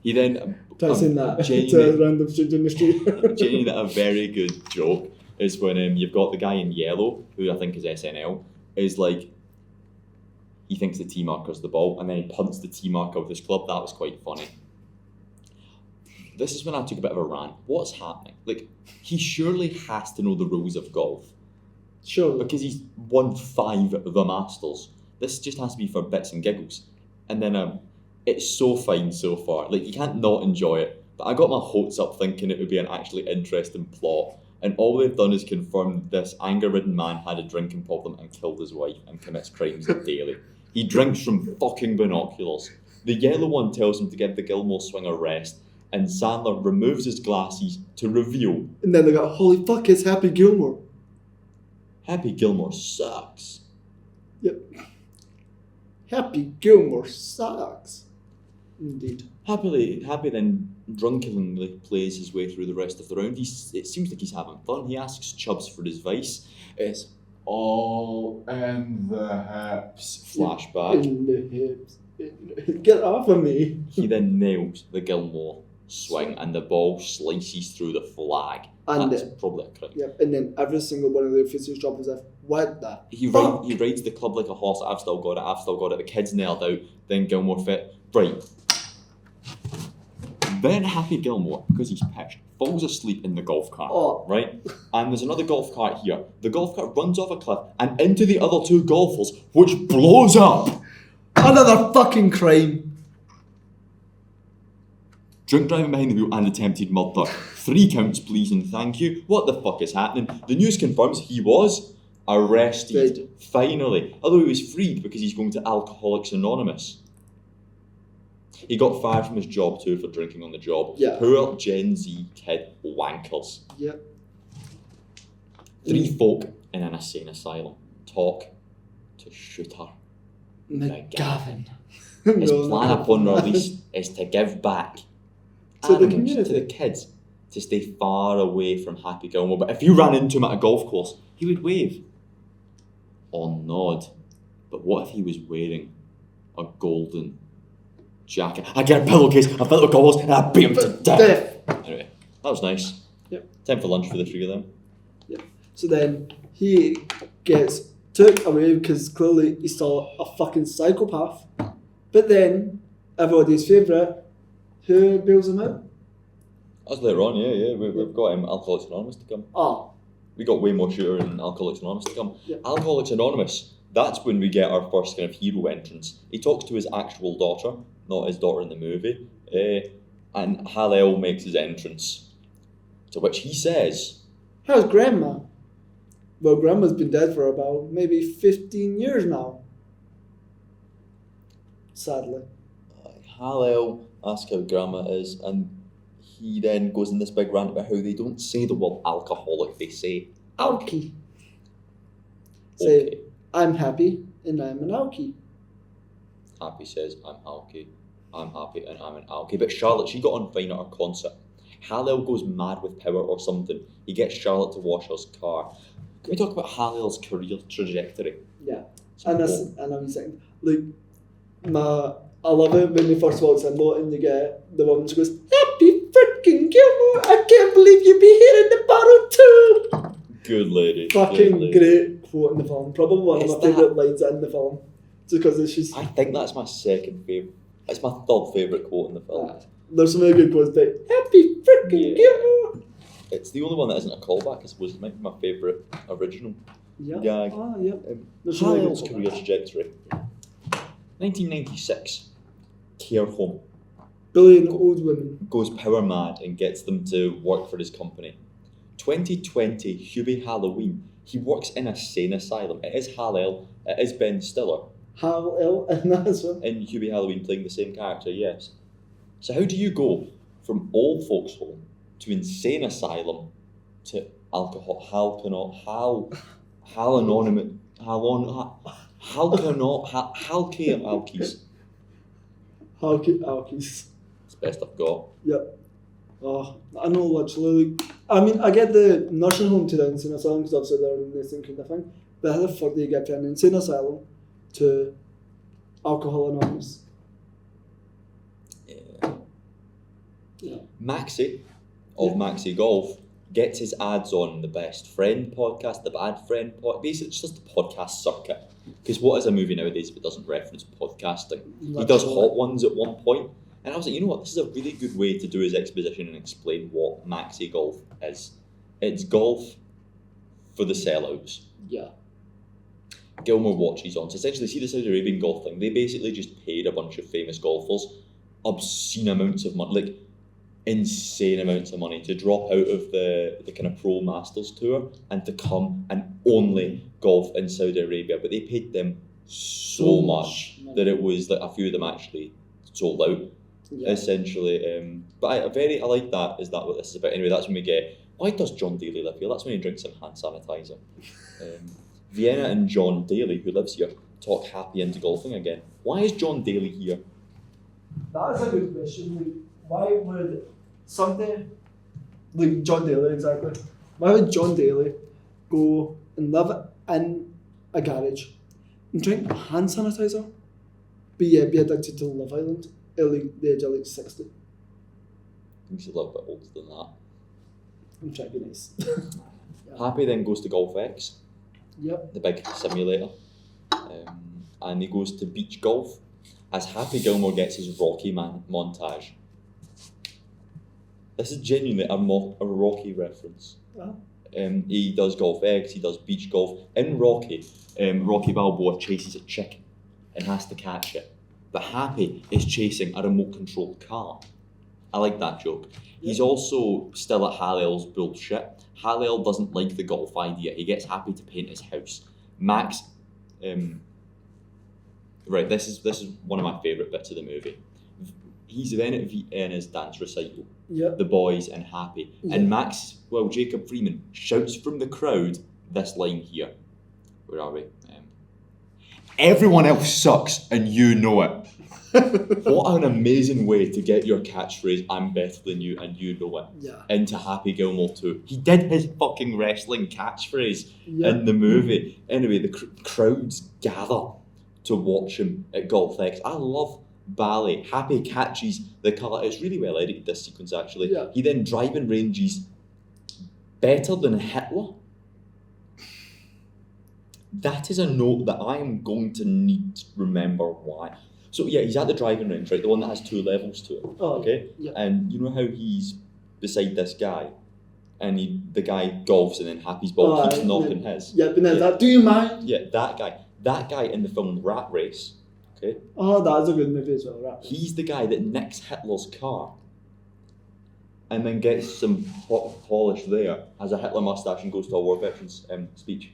He then... Try saying that to a genuinely, random stranger in the street. genuinely a very good joke is when you've got the guy in yellow, who I think is SNL, is like, he thinks the T marker's the ball, and then he punts the T marker of this club. That was quite funny. This is when I took a bit of a rant. What's happening? Like, he surely has to know the rules of golf. Sure. Because he's won 5 of the Masters. This just has to be for bits and giggles. And then it's so fine so far. Like, you can't not enjoy it. But I got my hopes up thinking it would be an actually interesting plot. And all they've done is confirm this anger-ridden man had a drinking problem and killed his wife and commits crimes daily. He drinks from fucking binoculars. The yellow one tells him to give the Gilmore swing a rest, and Sandler removes his glasses to reveal And then they go, holy fuck, it's Happy Gilmore. Happy Gilmore sucks. Yep. Happy Gilmore sucks. Indeed. Happy then drunkenly plays his way through the rest of the round. It seems like he's having fun. He asks Chubbs for his advice. It's all in the hips. Flashback. In the hips. Get off of me. He then nails the Gilmore swing and the ball slices through the flag. And That's probably a crit. Yep, and then every single one of their faces drop as if, what the He fuck? rides the club like a horse. I've still got it. The kid's nailed out. Then Gilmore fit. Right. Then Happy Gilmore, because he's pissed, falls asleep in the golf cart. Oh. Right? And there's another golf cart here. The golf cart runs off a cliff and into the other two golfers, which blows up. Another fucking crime. Drink driving behind the wheel and attempted murder. 3 counts, please, and thank you. What the fuck is happening? The news confirms he was arrested. Dead. Finally. Although he was freed because he's going to Alcoholics Anonymous. He got fired from his job too for drinking on the job. Yeah. Poor Gen Z kid wankers. Yep. 3 folk in an insane asylum talk to Shooter McGavin. His No, plan not upon McGavin. release is to give back To the animals community. to the kids to stay far away from Happy Gilmore. But if you ran into him at a golf course, he would wave or nod. But what if he was wearing a golden jacket? I get a pillowcase, I felt the goggles, and I beat him to death. Anyway, that was nice. Yep. Time for lunch for the 3 of them. Yep. So then he gets took away because clearly he's still a fucking psychopath. But then, everybody's favourite, who bails him out? That's later on, yeah. We've got Alcoholics Anonymous to come. Oh, We got way more Shooter and Alcoholics Anonymous to come. Yep. Alcoholics Anonymous, that's when we get our first kind of hero entrance. He talks to his actual daughter, not his daughter in the movie, and Hal-El makes his entrance, to which he says, how's Grandma? Well, Grandma's been dead for about maybe 15 years now. Sadly. Hal-El asks how Grandma is, and he then goes in this big rant about how they don't say the word alcoholic, they say alky. Say, Okay. I'm happy and I'm an alky. Happy says, I'm alky, I'm happy, and I'm an alky. But Charlotte, she got on fine at her concert. Hal-El goes mad with power or something. He gets Charlotte to wash his car. Can we talk about Hal-El's career trajectory? Yeah. And I'm saying, like, I love it when he first walks in though and you get the woman, she goes, Happy freaking Gilmore, I can't believe you'd be here in the battle too. Good lady. Fucking good lady. great quote in the film. Probably one of Is my that- favourite lines in the film. Just because it's just, I think that's my second favourite. It's my third favourite quote in the film. there's some really good quotes, but Happy freaking Yeah. Gilmore. It's the only one that isn't a callback, I suppose. It might be my favourite original Yeah. gag. Ah, yeah. There's some really Hal-El's good career quotes. trajectory. 1996. Care home. Billion old women. Goes power mad and gets them to work for his company. 2020, Hubie Halloween. He works in a sane asylum. It is Hal-El. It is Ben Stiller. Hal-El and that's one. In Hubie Halloween playing the same character, yes. So how do you go from old folks home to insane asylum to alcohol? How cannot alkies. Alkies. It's the best I've got. Yep. Oh, I know literally. I mean, I get the nursing home to the insane asylum because obviously they're in the same kind of thing. But how the fuck do you get from an insane asylum to Alcohol Anonymous? Yeah. Maxie of Maxie Golf gets his ads on the Best Friend podcast, the Bad Friend podcast. Basically, it's just the podcast circuit. Because what is a movie nowadays if it doesn't reference podcasting? He does Hot Ones at one point, and I was like, you know what, this is a really good way to do his exposition and explain what Maxi Golf is. It's golf for the sellouts. Yeah. Gilmore watches on. So essentially, see the Saudi Arabian golf thing, they basically just paid a bunch of famous golfers obscene amounts of money, like insane amounts of money, to drop out of the kind of Pro Masters Tour and to come and only golf in Saudi Arabia. But they paid them so much that it was like a few of them actually sold out. Yeah. Essentially, but I like that. Is that what this is about? Anyway, that's when we get Why does John Daly live here? That's when he drinks some hand sanitizer. Vienna and John Daly, who lives here, talk Happy into golfing again. Why is John Daly here? That is a good question. Like, why would somebody like John Daly exactly? Why would John Daly go and live in a garage and drink hand sanitizer, but yet be addicted to Love Island at like the age of like 60? I think he's a little bit older than that. I'm trying to be nice. Happy then goes to Golf X, Yep. the big simulator, and he goes to beach golf as Happy Gilmore gets his Rocky Man montage. This is genuinely a Rocky reference. Oh. He does Golf X, he does beach golf. In Rocky, Rocky Balboa chases a chicken and has to catch it. But Happy is chasing a remote-controlled car. I like that joke. He's also still at Hal-El's bullshit. Hal-El doesn't like the golf idea. He gets Happy to paint his house. Max, right, this is one of my favourite bits of the movie. He's then at Vienna's dance recital. Yep. The boys and Happy. Yep. And Jacob Freeman shouts from the crowd this line here. Where are we? Everyone else sucks and you know it. What an amazing way to get your catchphrase, I'm better than you and you know it, into Happy Gilmore 2. He did his fucking wrestling catchphrase in the movie. Anyway, the crowds gather to watch him at Golf X. I love ballet. Happy catches the car. It's really well edited, this sequence, actually. Yeah. He then driving ranges better than Hitler. That is a note that I am going to need to remember why. So yeah, he's at the driving range, right? The one that has 2 levels to it. Oh, okay? Yeah. And you know how he's beside this guy? And the guy golfs and then Happy's ball keeps knocking his. Yeah, but then that, do you mind? Yeah, that guy. That guy in the film Rat Race, okay? Oh, that's a good movie as well, right? He's the guy that nicks Hitler's car and then gets some polish there, has a Hitler mustache and goes to a war veterans speech.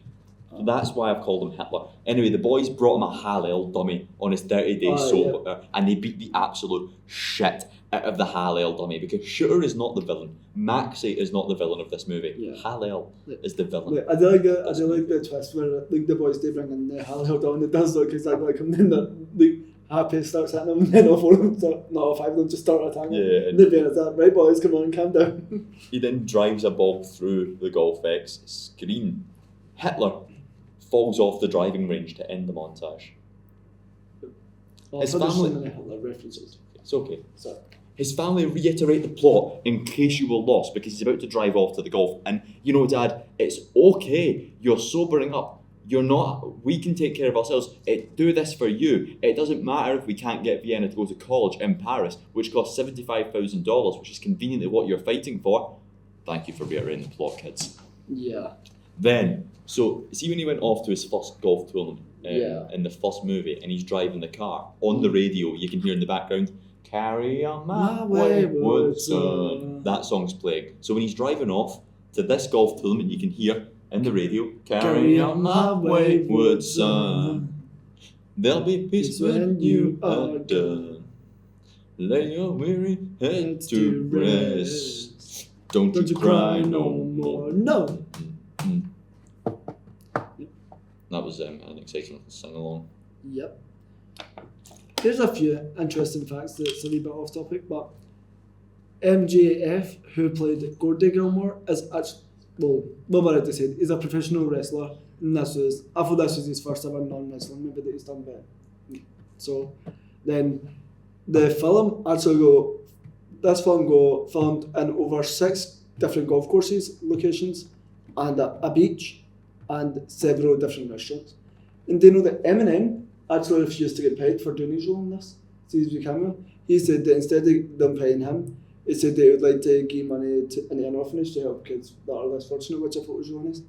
So that's why I've called him Hitler. Anyway, the boys brought him a Hal-El dummy on his 30-day soap, and they beat the absolute shit out of the Hal-El dummy because Shooter is not the villain. Maxie is not the villain of this movie. Yeah. Hal-El is the villain. Like, I do like the twist where like the boys they bring in the Hal-El down. It does look exactly like him. Then the Happy starts hitting him, and then all 4 of them, not all 5 of them, just start attacking. Yeah. And they're like, right boys, come on, calm down. He then drives a ball through the Golf X screen. Hitler falls off the driving range to end the montage. His family references. It's okay. Sorry. His family reiterate the plot in case you were lost because he's about to drive off to the golf. And you know, Dad, it's okay. You're sobering up. You're not. We can take care of ourselves. Do this for you. It doesn't matter if we can't get Vienna to go to college in Paris, which costs $75,000, which is conveniently what you're fighting for. Thank you for reiterating the plot, kids. Yeah. Then, so see when he went off to his first golf tournament in the first movie, and he's driving the car on the radio, you can hear in the background, "Carry on my wayward son." That song's playing. So when he's driving off to this golf tournament, you can hear in the radio, "Carry on my wayward son. There'll be peace when you are done. Lay your weary head to rest. Don't you cry no more." No. That was an exciting sing along. Yep. There's a few interesting facts that's a wee bit off topic, but MJF, who played Gordy Gilmore, is actually, what I just said, he's a professional wrestler, and I thought this was his first ever non-wrestling movie that he's done better. So, then the film filmed in over 6 different golf courses, locations, and a beach, and several different restaurants. And do you know that Eminem actually refused to get paid for doing his role in this season cameo? He said that instead of them paying him, he said they would like to give money into an orphanage to help kids that are less fortunate, which I thought was really nice.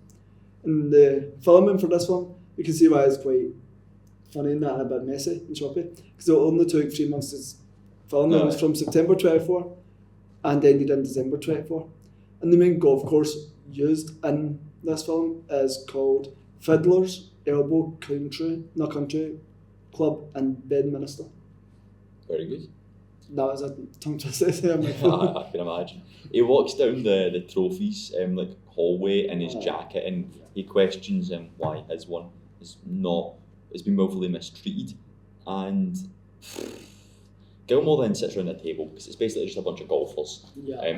And the filming for this one, you can see why it's quite funny and that, and a bit messy and choppy, because it only took 3 months to film. It was from September 24 and ended in December 24. And the main golf course used in this film is called Fiddler's Elbow Country Club in Bedminster. Very good. That was a tongue twister on my phone. I can imagine. He walks down the trophies hallway in his jacket, and he questions why his one is not has been willfully mistreated. And Gilmore then sits around the table because it's basically just a bunch of golfers,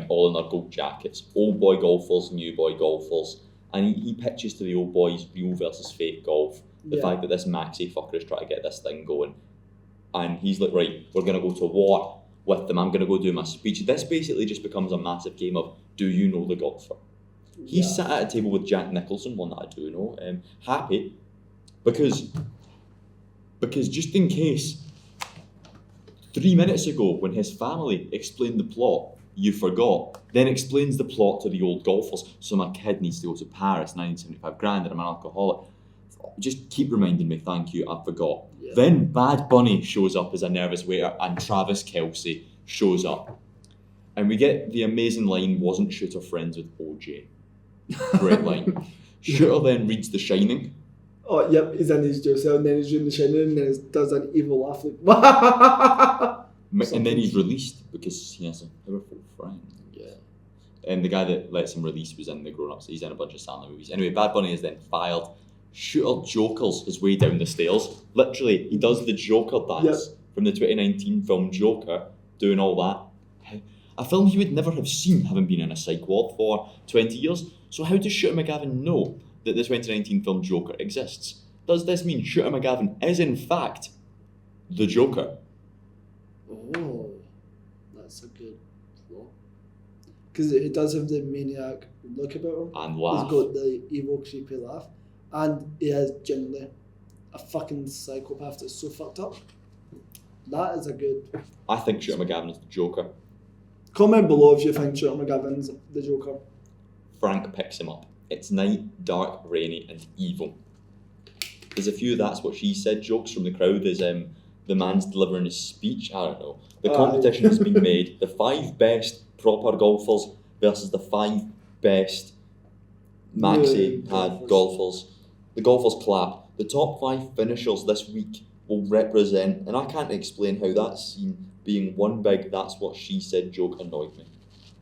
all in their gold jackets, old boy golfers, new boy golfers, and he pitches to the old boys real versus fake golf. The fact that this maxi fucker is trying to get this thing going, and he's like, right, we're gonna go to war with them. I'm gonna go do my speech. This basically just becomes a massive game of do you know the golfer? He's sat at a table with Jack Nicholson, one that I do know, Happy, because just in case, 3 minutes ago when his family explained the plot, you forgot, then explains the plot to the old golfers. So my kid needs to go to Paris, and I need 75 grand, and I'm an alcoholic. Just keep reminding me, thank you, I forgot. Then Bad Bunny shows up as a nervous waiter, and Travis Kelce shows up. And we get the amazing line, wasn't Shooter friends with OJ? Great line. Shooter then reads The Shining. Oh, yep, he's in his jail cell, and then he's reading The Shining, and then he does an evil laugh like, and then he's released because he has a powerful friend. Yeah. And the guy that lets him release was in The Grown Ups. He's in a bunch of Sandler movies. Anyway, Bad Bunny is then fired. Shooter jokers his way down the stairs. Literally, he does the Joker dance from the 2019 film Joker, doing all that. A film he would never have seen, having been in a psych ward for 20 years. So how does Shooter McGavin know that the 2019 film Joker exists? Does this mean Shooter McGavin is in fact the Joker? Oh, that's a good plot. Because it does have the maniac look about him. And laugh. He's got the evil, creepy laugh. And he is generally a fucking psychopath that's so fucked up. That is a good... I think Shooter McGavin is the Joker. Comment below if you think Shooter McGavin's the Joker. Frank picks him up. It's night, dark, rainy, and evil. There's a few that's what she said jokes from the crowd as the man's delivering his speech. I don't know. The competition has been made. The 5 best proper golfers versus the 5 best maxi pad golfers. The golfers clap. The top 5 finishers this week will represent, and I can't explain how that scene being one big that's what she said joke annoyed me.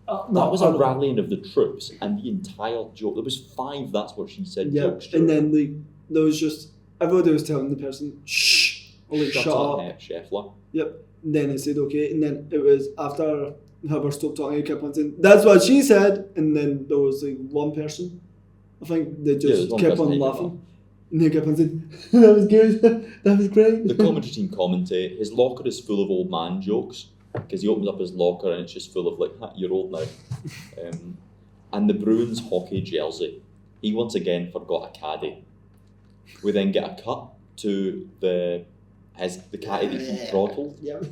That was a rallying of the troops, and the entire joke, there was 5 that's what she said jokes. And then there was just, everybody was telling the person, shh, or like, shut up. Scheffler. Yep. And then I said, okay, and then it was after Hubbard stopped talking, he kept on saying, that's what she said, and then there was like one person, I think they just kept on laughing. And they kept on saying, that was good, that was great. The commentary team commentate, his locker is full of old man jokes, because he opens up his locker and it's just full of like, you're old now. And the Bruins hockey jersey, he once again forgot a caddy. We then get a cut to the caddy that he throttled. Yep.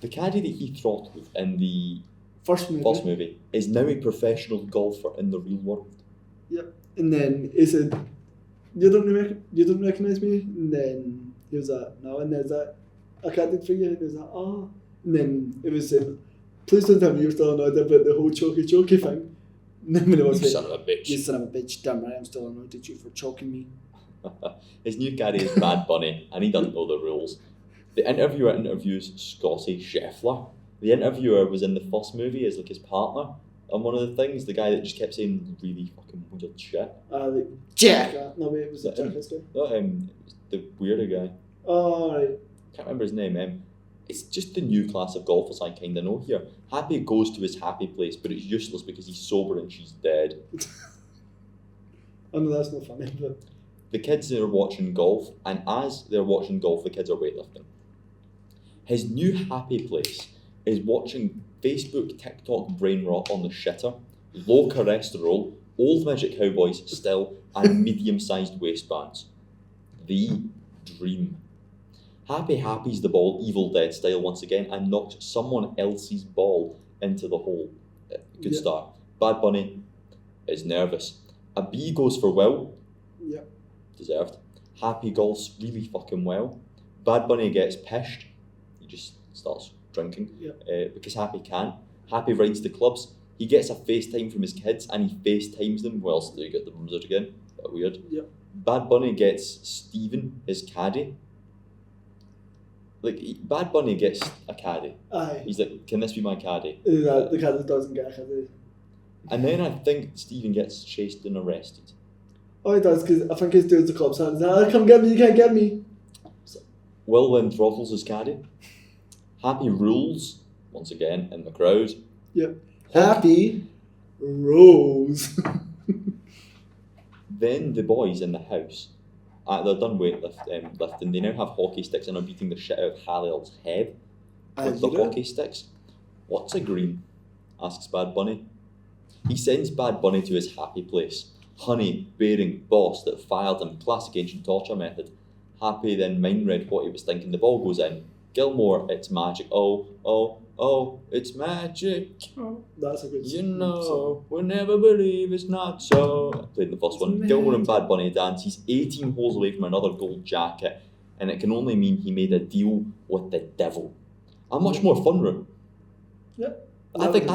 The caddy that he throttled in the first movie is now a professional golfer in the real world. Yep. And then he said, you don't recognise me? And then he was like, no. And there's that, I can't do it for you. And he was like, oh. And then it was saying, please don't tell me you're still annoyed about the whole choky thing. And then when it was you son of a bitch. You son of a bitch, damn right, I'm still annoyed at you for choking me. His new caddy is Bad Bunny, and he doesn't know the rules. The interviewer interviews Scotty Scheffler. The interviewer was in the first movie as like his partner. And one of the things, the guy that just kept saying really fucking weird shit. Jack! No, wait, it was the Jack's guy. The weirder guy. Oh, right. Can't remember his name. It's just the new class of golfers I kind of know here. Happy goes to his happy place, but it's useless because he's sober and she's dead. I know that's not funny, but... The kids are watching golf, and as they're watching golf, the kids are weightlifting. His new happy place is watching Facebook, TikTok brain rot on the shitter, low cholesterol, old midget cowboys still, and medium-sized waistbands. The dream. Happy's the ball, Evil Dead style once again, and knocks someone else's ball into the hole. Good start. Bad Bunny is nervous. A B goes for Will. Yep. Deserved. Happy golfs really fucking well. Bad Bunny gets pissed. He just starts drinking because Happy can't. Happy rides the clubs. He gets a FaceTime from his kids and he FaceTimes them whilst they get the rooms out again. Bit weird. Yep. Bad Bunny gets Steven, his caddy. Bad Bunny gets a caddy. Aye. He's like, can this be my caddy? The cat doesn't get a caddy. And then I think Stephen gets chased and arrested. Oh, he does, because I think he's doing the cops and he's like, come get me, you can't get me. Will then throttles his caddy. Happy rules, once again, in the crowd. Yep. Happy rolls. Then the boys in the house, they're done lifting. They now have hockey sticks and are beating the shit out of Halliel's head with the hockey sticks. What's a green? Asks Bad Bunny. He sends Bad Bunny to his happy place. Honey, bearing, boss that fired him, classic ancient torture method. Happy then mind read what he was thinking. The ball goes in. Gilmore, it's magic. Oh, oh, oh, it's magic. Oh, that's a good You song. know, we'll never believe it's not so. I played the first one. Gilmore and Bad Bunny dance. He's 18 holes away from another gold jacket, and it can only mean he made a deal with the devil. A much more fun route. Yep. I think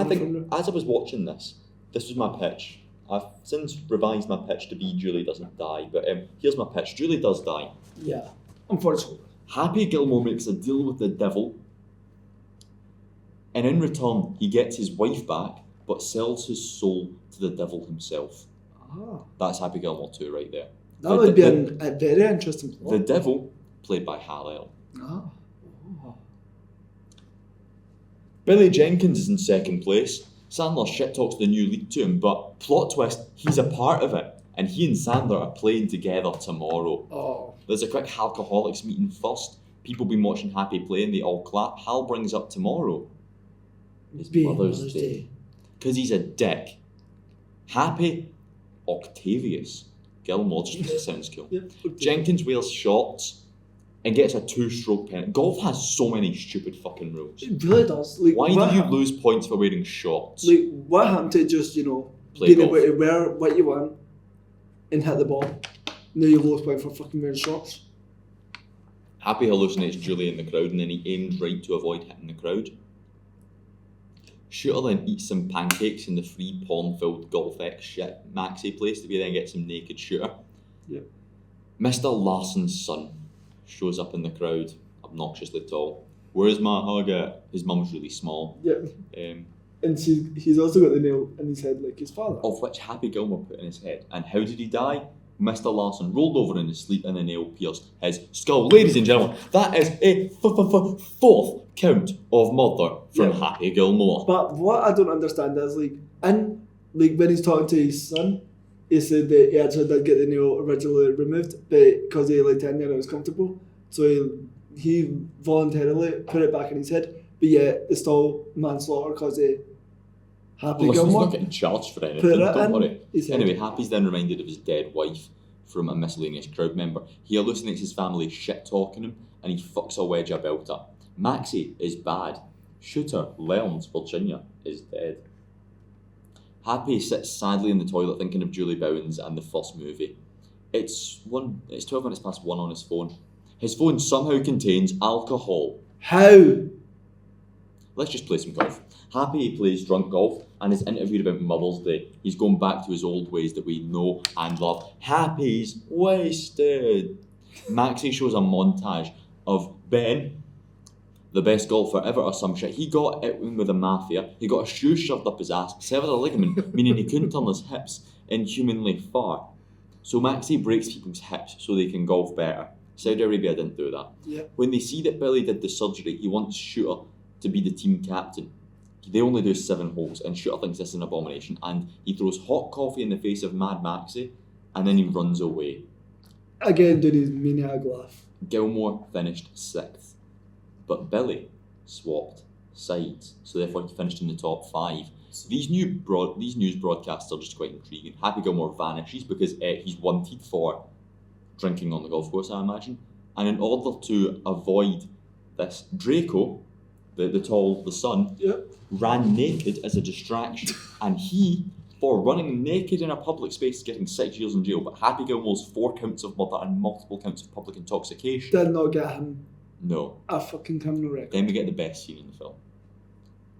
as I was watching this was my pitch. I've since revised my pitch to be Julie doesn't die, but here's my pitch. Julie does die. Yeah, unfortunately. Happy Gilmore makes a deal with the devil, and in return he gets his wife back, but sells his soul to the devil himself. Ah, That's Happy Gilmore 2 right there. that would be a very interesting plot. The devil, played by Halliel. Ah. Oh. Billy Jenkins is in second place. Sandler shit talks the new lead to him, but plot twist, he's a part of it, and he and Sandler are playing together tomorrow. Oh. There's a quick alcoholics meeting first. People been watching Happy play and they all clap. Hal brings up tomorrow. His Being Mother's Mother's Day. Day. Because he's a dick. Happy Octavius. Gilmore, just because it sounds cool. Yep. Jenkins wears shorts and gets a 2-stroke pen. Golf has so many stupid fucking rules. It really does. Like, Why do you lose points for wearing shorts? Like, what happened to just, Play being golf. able to wear what you want and hit the ball? Now you lose point for fucking wearing shorts. Happy hallucinates Julie in the crowd and then he aims right to avoid hitting the crowd. Shooter then eats some pancakes in the free porn-filled Golf X shit maxi place that we then get some naked Shooter. Yep. Mr. Larson's son shows up in the crowd, obnoxiously tall. Where's my hug at? His mum's really small. Yep. Um, And he's also got the nail in his head like his father. of which Happy Gilmore put in his head. And how did he die? Mr. Larson rolled over in his sleep and the nail pierced his skull. Ladies and gentlemen, that is a fourth count of murder from Yeah. Happy Gilmore. But what I don't understand is when he's talking to his son, he said that he actually did get the nail originally removed, but because he didn't know it was comfortable, so he voluntarily put it back in his head. But yet it's still manslaughter because he Happy Well, he's Gilmore. not getting charged for anything, Put it don't in worry. his head. Anyway, Happy's then reminded of his dead wife from a miscellaneous crowd member. He hallucinates his family shit-talking him, and he fucks a wedge about her. Maxie is bad. Shooter learns Virginia is dead. Happy sits sadly in the toilet thinking of Julie Bowens and the first movie. It's 12 minutes past 1 on his phone. His phone somehow contains alcohol. How? Let's just play some golf. Happy plays drunk golf and is interviewed about Mother's Day. He's going back to his old ways that we know and love. Happy's wasted. Maxie shows a montage of Ben, the best golfer ever or some shit. He got it with the mafia. He got a shoe shoved up his ass, severed a ligament, meaning he couldn't turn his hips inhumanly far. So Maxie breaks people's hips so they can golf better. Saudi Arabia didn't do that. Yep. When they see that Billy did the surgery, he wants Shooter to be the team captain. They only do 7 holes, and Shooter thinks this is an abomination, and he throws hot coffee in the face of Mad Maxie, and then he runs away. Again, doing his maniac laugh. Gilmore finished 6th, but Billy swapped sides, so therefore he finished in the top 5. These news broadcasts are just quite intriguing. Happy Gilmore vanishes because he's wanted for drinking on the golf course, I imagine, and in order to avoid this, Draco, the son, Yep. ran naked as a distraction, and he, for running naked in a public space, is getting 6 years in jail. But Happy Gilmore's 4 counts of murder and multiple counts of public intoxication. Did not get him No. a fucking criminal record. Then we get the best scene in the film.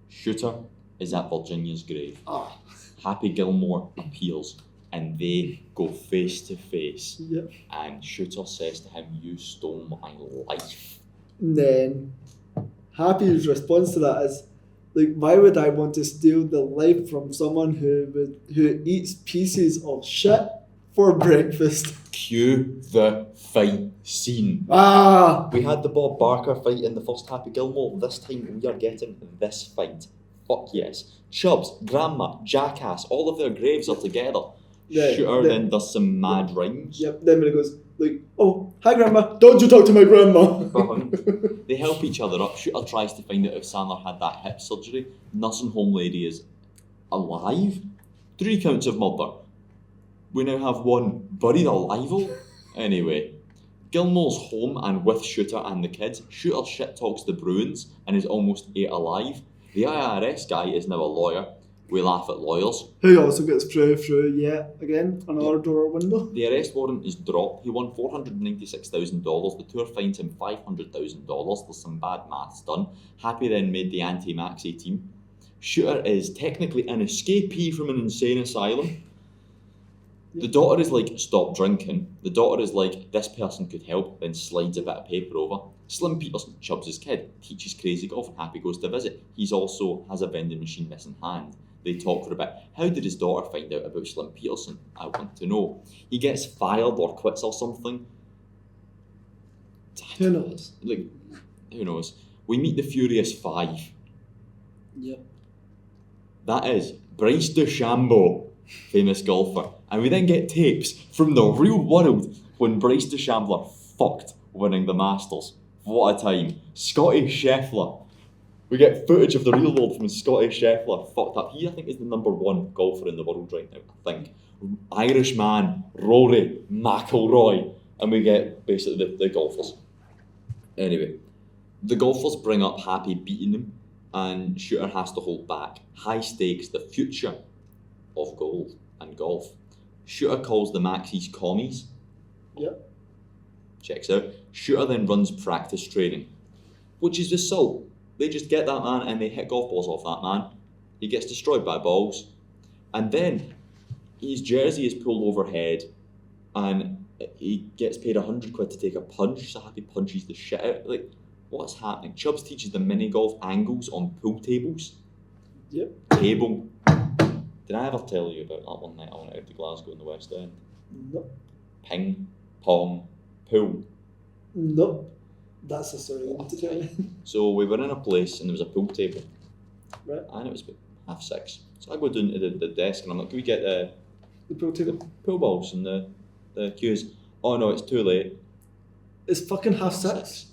Shooter is at Virginia's grave. Ah. Happy Gilmore appears, and they go face to face. Yep. And Shooter says to him, "You stole my life." And then Happy's response to that is, like, why would I want to steal the life from someone who eats pieces of shit for breakfast? Cue the fight scene. Ah! We had the Bob Barker fight in the first Happy Gilmore. This time we are getting this fight. Fuck yes. Chubbs, Grandma, Jackass, all of their graves are together. Yeah, Shooter then does some mad rhymes. Yep, then when it goes, like, oh, hi Grandma, don't you talk to my grandma! They help each other up. Shooter tries to find out if Sandler had that hip surgery. Nursing home lady is alive. 3 counts of murder. We now have one buried alive. Anyway, Gilmore's home and with Shooter and the kids. Shooter shit talks the Bruins and is almost ate alive. The IRS guy is now a lawyer. We laugh at lawyers. Who also gets through yet again, another door window. The arrest warrant is dropped. He won $496,000. The tour fined him $500,000. There's some bad maths done. Happy then made the anti-Maxi team. Shooter is technically an escapee from an insane asylum. The daughter is like, stop drinking. The daughter is like, this person could help, then slides a bit of paper over. Slim Peterson, Chubbs' kid, teaches crazy golf and Happy goes to visit. He's also has a vending machine missing hand. They talk for a bit. How did his daughter find out about Slim Peterson? I want to know. He gets fired or quits or something. Who knows? Like, who knows? We meet the Furious Five. Yep. That is Bryce DeChambeau, famous golfer. And we then get tapes from the real world when Bryce DeChambeau fucked winning the Masters. What a time. Scotty Scheffler. We get footage of the real world from Scotty Scheffler fucked up. He, I think, is the #1 golfer in the world right now, I think. Irishman, Rory, McIlroy. And we get basically the golfers. Anyway, the golfers bring up Happy beating him, and Shooter has to hold back. High stakes, the future of gold and golf. Shooter calls the Maxis commies. Yep. Checks out. Shooter then runs practice training, which is assault. They just get that man and they hit golf balls off that man. He gets destroyed by balls. And then his jersey is pulled overhead and he gets paid £100 to take a punch. So Happy punches the shit out. Like, what's happening? Chubbs teaches them mini golf angles on pool tables. Yep. Table. Did I ever tell you about that one night I went out to Glasgow in the West End? Nope. Ping, pong, pool. Nope. That's the story you need to tell me. So we were in a place and there was a pool table. Right. And it was about 6:30. So I go down to the desk and I'm like, can we get The pool table. pool balls and the cues? Oh no, it's too late. It's fucking 6:30.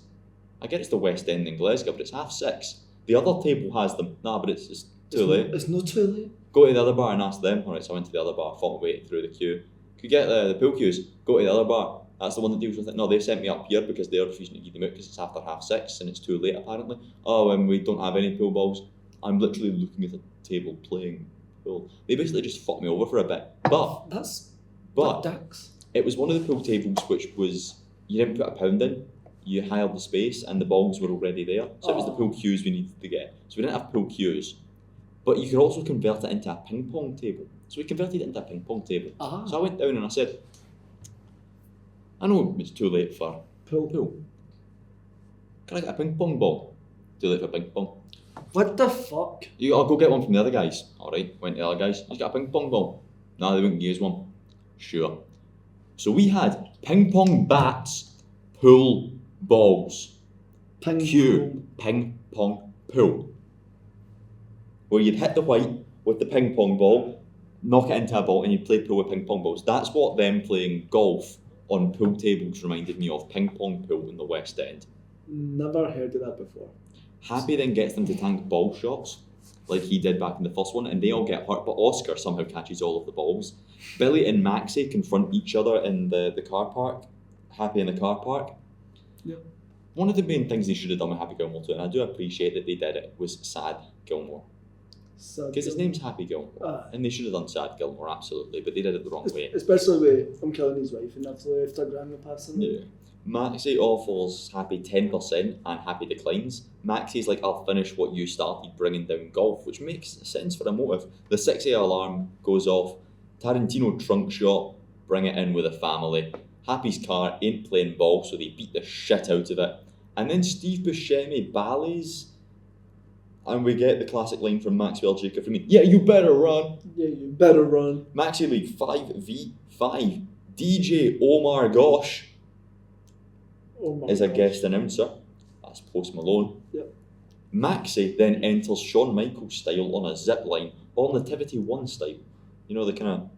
I get it's the West End in Glasgow, but it's 6:30. The other table has them. Nah, but it's too late. It's not too late. Go to the other bar and ask them. Alright, so I went to the other bar, fought my way through the queue. Could you get the pool cues? Go to the other bar. That's the one that deals with it. No, they sent me up here because they're refusing to give them out because it's after 6:30 and it's too late apparently. Oh, and we don't have any pool balls. I'm literally looking at the table playing pool. They basically just fucked me over for a bit. But Dax. it was one of the pool tables which was, you didn't put a pound in, you hired the space and the balls were already there. So it was the pool cues we needed to get. So we didn't have pool cues. But you could also convert it into a ping pong table. So we converted it into a ping pong table. So I went down and I said, I know it's too late for pool. Can I get a ping pong ball? Too late for ping pong. What the fuck? I'll go get one from the other guys. Alright, went to the other guys. Just got a ping pong ball. No, they wouldn't use one. Sure. So we had ping pong bats, pool balls. Ping pong pool. Where you'd hit the white with the ping pong ball, knock it into a ball, and you'd play pool with ping pong balls. That's what them playing golf on pool tables reminded me of. Ping pong pool in the West End. Never heard of that before. Happy then gets them to tank ball shots, like he did back in the first one, and they all get hurt, but Oscar somehow catches all of the balls. Billy and Maxie confront each other in the car park. Happy in the car park. Yep. One of the main things they should have done with Happy Gilmore too, and I do appreciate that they did it, was Sad Gilmore. Because his name's Happy Gilmore, and they should have done Sad Gilmore, absolutely, but they did it the wrong way. Especially with I'm killing his wife and that's after grandma passing. Yeah. Maxie offers Happy 10% and Happy declines. Maxie's like, I'll finish what you started, bringing down golf, which makes sense for a motive. The 6 a.m. alarm goes off. Tarantino trunk shot, bring it in with a family. Happy's car ain't playing ball, so they beat the shit out of it. And then Steve Buscemi ballys, and we get the classic line from Maxwell Jacob for me. Yeah, you better run. Yeah, you better run. Maxi League 5v5. DJ Omar Gosh Oh my is a gosh. guest announcer. That's Post Malone. Yep. Maxi then enters Shawn Michaels style on a zip line, or Nativity 1 style. You know, the kind of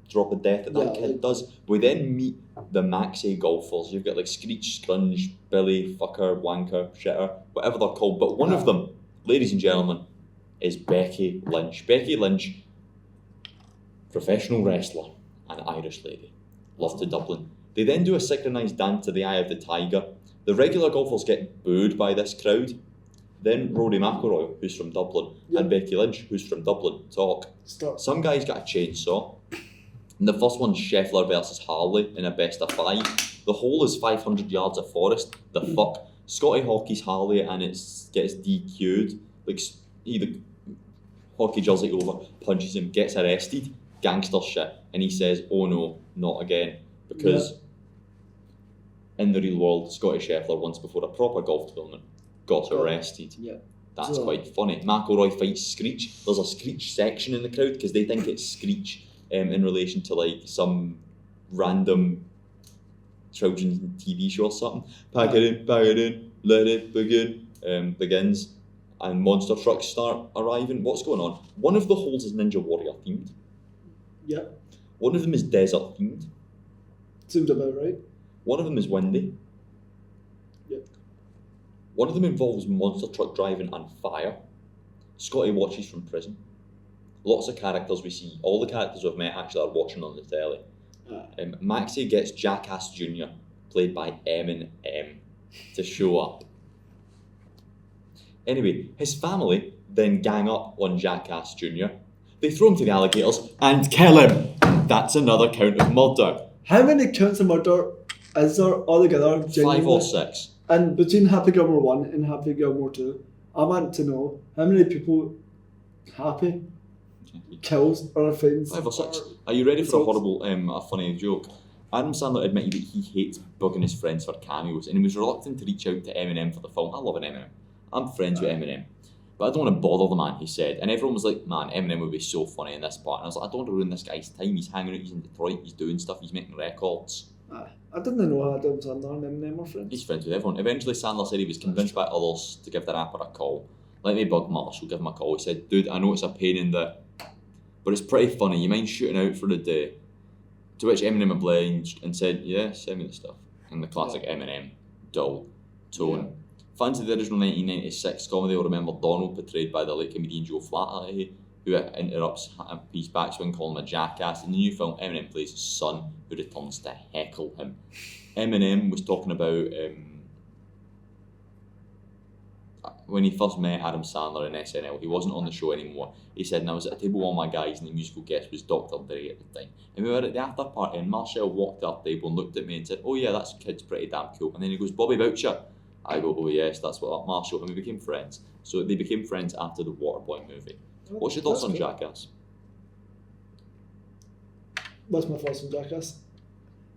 drop of death that kid does. We then meet the Maxi golfers. You've got like Screech, Scrunge, Billy, Fucker, Wanker, Shitter, whatever they're called. But one of them, ladies and gentlemen, is Becky Lynch. Becky Lynch, professional wrestler and Irish lady. Loves to Dublin. They then do a synchronised dance to the Eye of the Tiger. The regular golfers get booed by this crowd. Then Rory McIlroy, who's from Dublin, and Becky Lynch, who's from Dublin, talk. Stop. Some guy's got a chainsaw. And the first one's Scheffler versus Harley in a best of 5. The hole is 500 yards of forest. The fuck. Scotty hockeys Harley and it gets DQ'd. Like, the hockey jersey over, punches him, gets arrested. Gangster shit. And he says, oh no, not again. Because in the real world, Scotty Scheffler, once before a proper golf tournament, got arrested. Yeah. That's quite funny. McIlroy fights Screech. There's a Screech section in the crowd because they think it's Screech in relation to like some random children's TV show or something. Pack it in, let it begin. Begins. And monster trucks start arriving. What's going on? One of the holes is Ninja Warrior themed. Yeah. One of them is desert themed. Seems about right. One of them is windy. Yep. One of them involves monster truck driving and fire. Scotty watches from prison. Lots of characters we see. All the characters we've met actually are watching on the telly. Maxie gets Jackass Jr., played by Eminem, to show up. Anyway, his family then gang up on Jackass Jr. They throw him to the alligators and kill him. That's another count of murder. How many counts of murder is there altogether? 5 or 6. And between Happy Gilmore 1 and Happy Gilmore 2, I want to know how many people Happy kills or finds. 5 or 6. Are you ready for a horrible, a funny joke? Adam Sandler admitted that he hates bugging his friends for cameos, and he was reluctant to reach out to Eminem for the film. I love an Eminem. I'm friends with Eminem. But I don't want to bother the man, he said. And everyone was like, man, Eminem would be so funny in this part. And I was like, I don't want to ruin this guy's time. He's hanging out, he's in Detroit, he's doing stuff, he's making records. I didn't know Adam Sandler and Eminem were friends. He's friends with everyone. Eventually, Sandler said he was convinced by others to give the rapper a call. Let me bug Marshall, give him a call. He said, dude, I know it's a pain in the... but it's pretty funny. You mind shooting out for the day? To which Eminem obliged and said, yeah, send me the stuff. In the classic Eminem, dull tone. Yeah. Fans of the original 1996 comedy will remember Donald, portrayed by the late comedian Joe Flaherty, who interrupts Happy's backswing, calling him a jackass. In the new film, Eminem plays his son, who returns to heckle him. Eminem was talking about when he first met Adam Sandler in SNL. He wasn't on the show anymore. He said, and I was at a table with all my guys, and the musical guest was Dr. Dre at the time. And we were at the after party, and Marcel walked to our table and looked at me and said, oh yeah, that kid's pretty damn cool. And then he goes, Bobby Boucher. I go, oh yes, that's what Marshall, and we became friends. So they became friends after the Waterboy movie. What's your thoughts on Jackass? What's my thoughts on Jackass?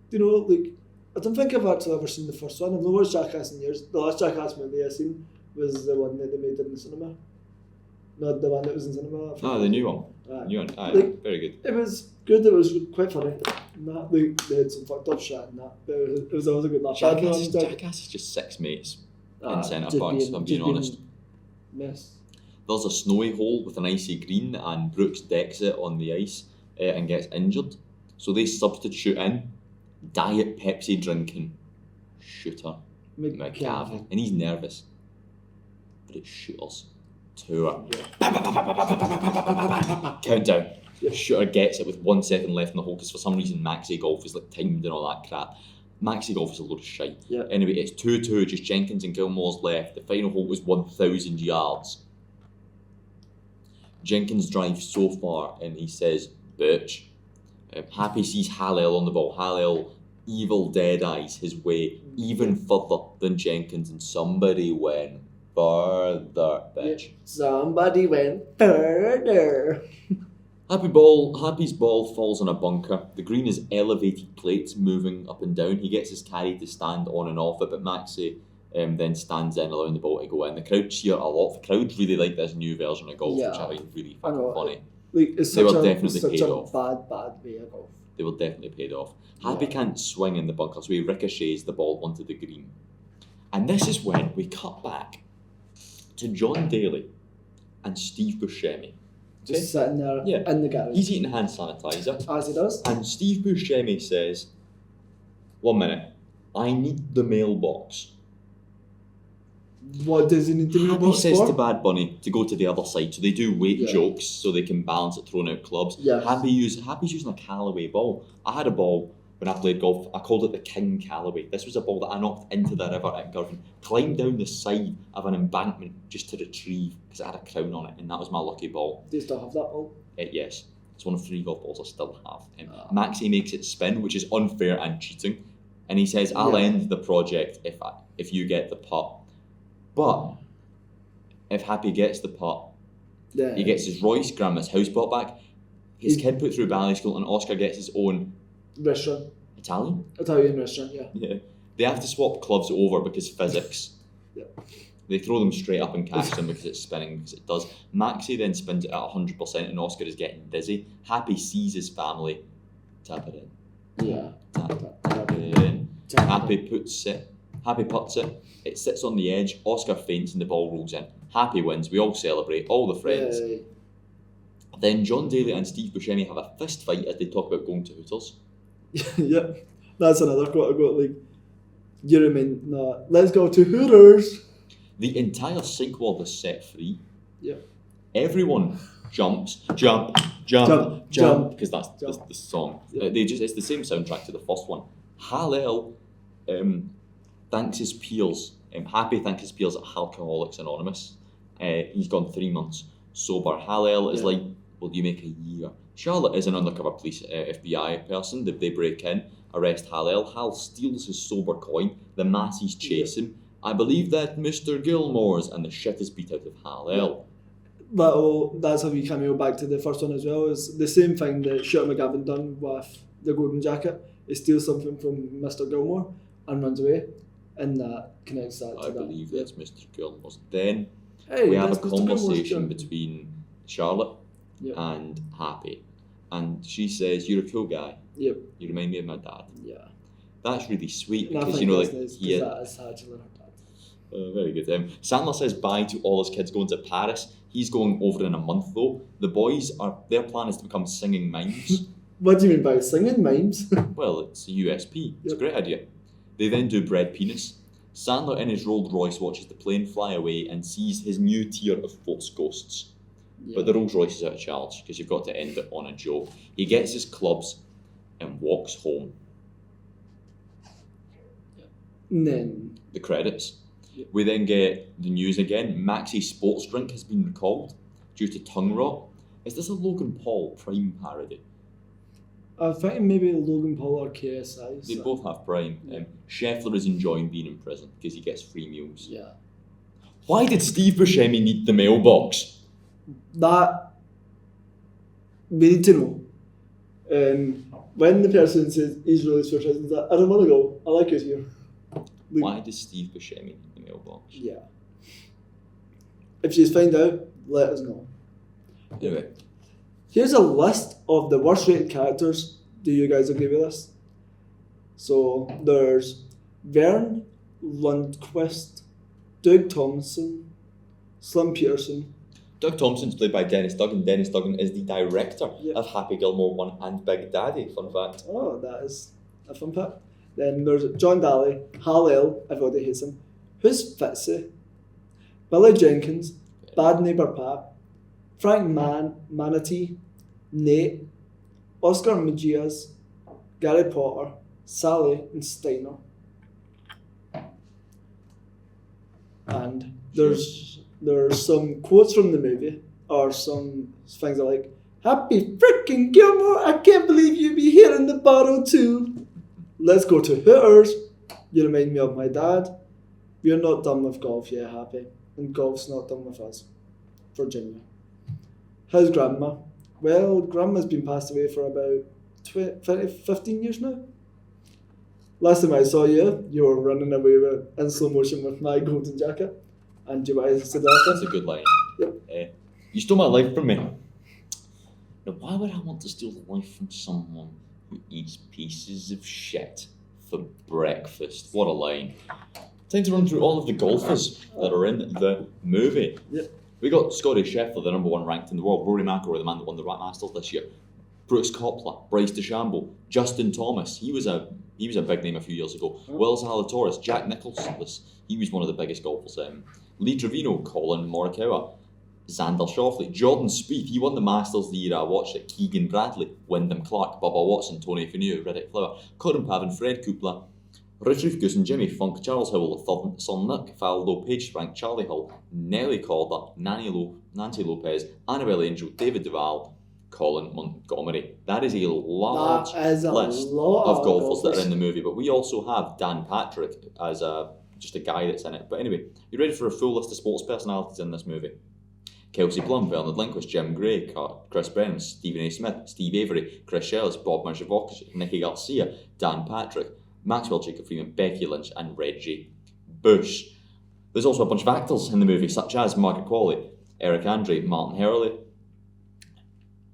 Do you know, like, I don't think I've actually ever seen the first one. I've not watched Jackass in years. The last Jackass movie I seen was the one that they made in the cinema. Not the one that was in cinema. The new one. New one. Like, very good. It was good. It was quite funny. Nah, they had some fucked up shit and that, but it was always a good laugh. Jackass is just 6 mates in Centre Parks, if I'm being honest. Mess. There's a snowy hole with an icy green, and Brooks decks it on the ice and gets injured. So they substitute in Diet Pepsi drinking Shooter McGavin. And he's nervous. But it's Shooter's tour. Countdown. Yep. Shooter gets it with 1 second left in the hole because for some reason Maxi Golf is like timed and all that crap. Maxi Golf is a load of shite. Yep. Anyway, it's 2-2, just Jenkins and Gilmore's left. The final hole was 1,000 yards. Jenkins drives so far and he says, bitch. Happy sees Hallel on the ball. Hallel evil dead eyes his way even further than Jenkins, and somebody went further, bitch. Somebody went further. Happy's ball falls on a bunker. The green is elevated plates moving up and down. He gets his caddy to stand on and off it, but Maxi then stands in, allowing the ball to go in. The crowd cheer a lot. The crowd really like this new version of golf, which I find really I know, fucking funny. Like, it's They such were a, definitely such paid a off. bad way of golf. They were definitely paid off. Happy can't swing in the bunker, so he ricochets the ball onto the green. And this is when we cut back to John Daly and Steve Buscemi. Just sitting there in the garage. He's eating hand sanitizer. As he does. And Steve Buscemi says, 1 minute, I need the mailbox. What does he need to Happy mailbox says for? to Bad Bunny to go to the other side, so they do weight Yeah. jokes so they can balance it throwing out clubs. Yes. Happy's using a Callaway ball. I had a ball when I played golf. I called it the King Callaway. This was a ball that I knocked into the river at Girvan, climbed down the side of an embankment just to retrieve because it had a crown on it, and that was my lucky ball. Do you still have that ball? Yes, it's one of 3 golf balls I still have. Maxie makes it spin, which is unfair and cheating, and he says, "I'll end the project if you get the putt." But if Happy gets the putt, he gets his Royce Grandma's house bought back. His kid put through ballet school, and Oscar gets his own restaurant. Italian restaurant, yeah. Yeah. They have to swap clubs over because physics. They throw them straight up and catch them because it's spinning, because it does. Maxie then spins it at 100% and Oscar is getting dizzy. Happy sees his family. Tap it in. Yeah. Tap it in. Happy puts it. Happy puts it. It sits on the edge. Oscar faints and the ball rolls in. Happy wins. We all celebrate. All the friends. Yay. Then John Daly and Steve Buscemi have a fist fight as they talk about going to Hooters. Yeah. That's another quote I got, like, you remain, let's go to Hooters. The entire sink wall is set free. Yeah. Everyone jump, because that's the song. Yeah. It's the same soundtrack to the first one. Hallel thanks his peers. Happy thanks his peers at Alcoholics Anonymous. He's gone 3 months sober. Hallel is like, will you make a year? Charlotte is an undercover police FBI person. They break in, arrest Hallel. Hal steals his sober coin. The masses chase him. I believe that Mr. Gilmore's, and the shit is beat out of Hallel. That's how we cameo back to the first one as well. It's the same thing that Shooter McGavin done with the golden jacket. He steals something from Mr. Gilmore and runs away, and that connects that to I that. believe that's Mr. Gilmore's. Then Hey, we have a that's Mr. Gilmore's conversation gun. between Charlotte and Happy, and she says, "You're a cool guy. Yep. You remind me of my dad." Yeah. That's really sweet And I because think like that's nice, 'cause he. that is actually her dad. Very good. Sandler says bye to all his kids going to Paris. He's going over in a month though. The boys their plan is to become singing mimes. What do you mean by singing mimes? Well, it's a USP. It's a great idea. They then do bread penis. Sandler in his Rolls Royce watches the plane fly away and sees his new tier of false ghosts. But the Rolls Royce is out of charge because you've got to end it on a joke. He gets his clubs and walks home. And then The credits. We then get the news again. Maxie's sports drink has been recalled due to tongue rot. Is this a Logan Paul Prime parody? I think maybe Logan Paul or KSI. They both have Prime. Scheffler is enjoying being in prison because he gets free meals. Yeah. Why did Steve Buscemi need the mailbox? That we need to know. When the person says he's released for prison, I don't want to go. I like it here. Like, Why does Steve Buscemi need the mailbox? yeah. If you find out, let us know. Anyway, Here's a list of the worst rated characters. Do you guys agree with this? So there's Vern Lundquist, Doug Thompson, Slim Peterson. Doug Thompson's played by Dennis Duggan. Dennis Duggan is the director Yeah. of Happy Gilmore 1 and Big Daddy, fun fact. Oh, that is a fun fact. Then there's John Daly, Hal-El, everybody hates him, Who's Fitzy, Billy Jenkins, Bad Neighbour Pat, Frank Manatee, Nate, Oscar Mejias, Gary Potter, Sally, and Steiner. And there's some quotes from the movie, or some things like, Happy freaking Gilmore, I can't believe you be here in the bottle too. Let's go to Hooters. You remind me of my dad. We're not done with golf yet, Happy. And golf's not done with us. Virginia. How's Grandma? Well, Grandma's been passed away for about 15 years now. Last time I saw you, you were running away in slow motion with my golden jacket, and you were That's a good line. Yep. You stole my life from me. Now, why would I want to steal the life from someone who eats pieces of shit for breakfast? What a line. Time to run through all of the golfers that are in the movie. Yep. We got Scotty Scheffler, the number one ranked in the world. Rory McIlroy, the man that won the Masters this year. Brooks Koepka, Bryce DeChambeau, Justin Thomas. He was a big name a few years ago. Will Zalatoris, Jack Nicklaus. He was one of the biggest golfers. Lee Trevino, Colin Morikawa, Xander Schauffele, Jordan Spieth. He won the Masters the year I watched it. Keegan Bradley, Wyndham Clark, Bubba Watson, Tony Finau, Riddick Flower, Colin Pavin, Fred Coupler, Richard Goose and Jimmy Funk, Charles Howell, Thurman, Son Nick, Faldo, Page Frank, Charlie Hull, Nelly Calder, Nancy Lopez, Annabelle Angel, David Duval, Colin Montgomery. That is a large list of golfers that are in the movie, but we also have Dan Patrick as just a guy that's in it. But anyway, you ready for a full list of sports personalities in this movie? Kelsey Plum, Bernard Lindquist, Jim Gray, Chris Brennan, Stephen A. Smith, Steve Avery, Chris Shellis, Bob Marjavovic, Nicky Garcia, Dan Patrick, Maxwell Jacob Freeman, Becky Lynch, and Reggie Bush. There's also a bunch of actors in the movie, such as Margaret Qualley, Eric Andre, Martin Hurley.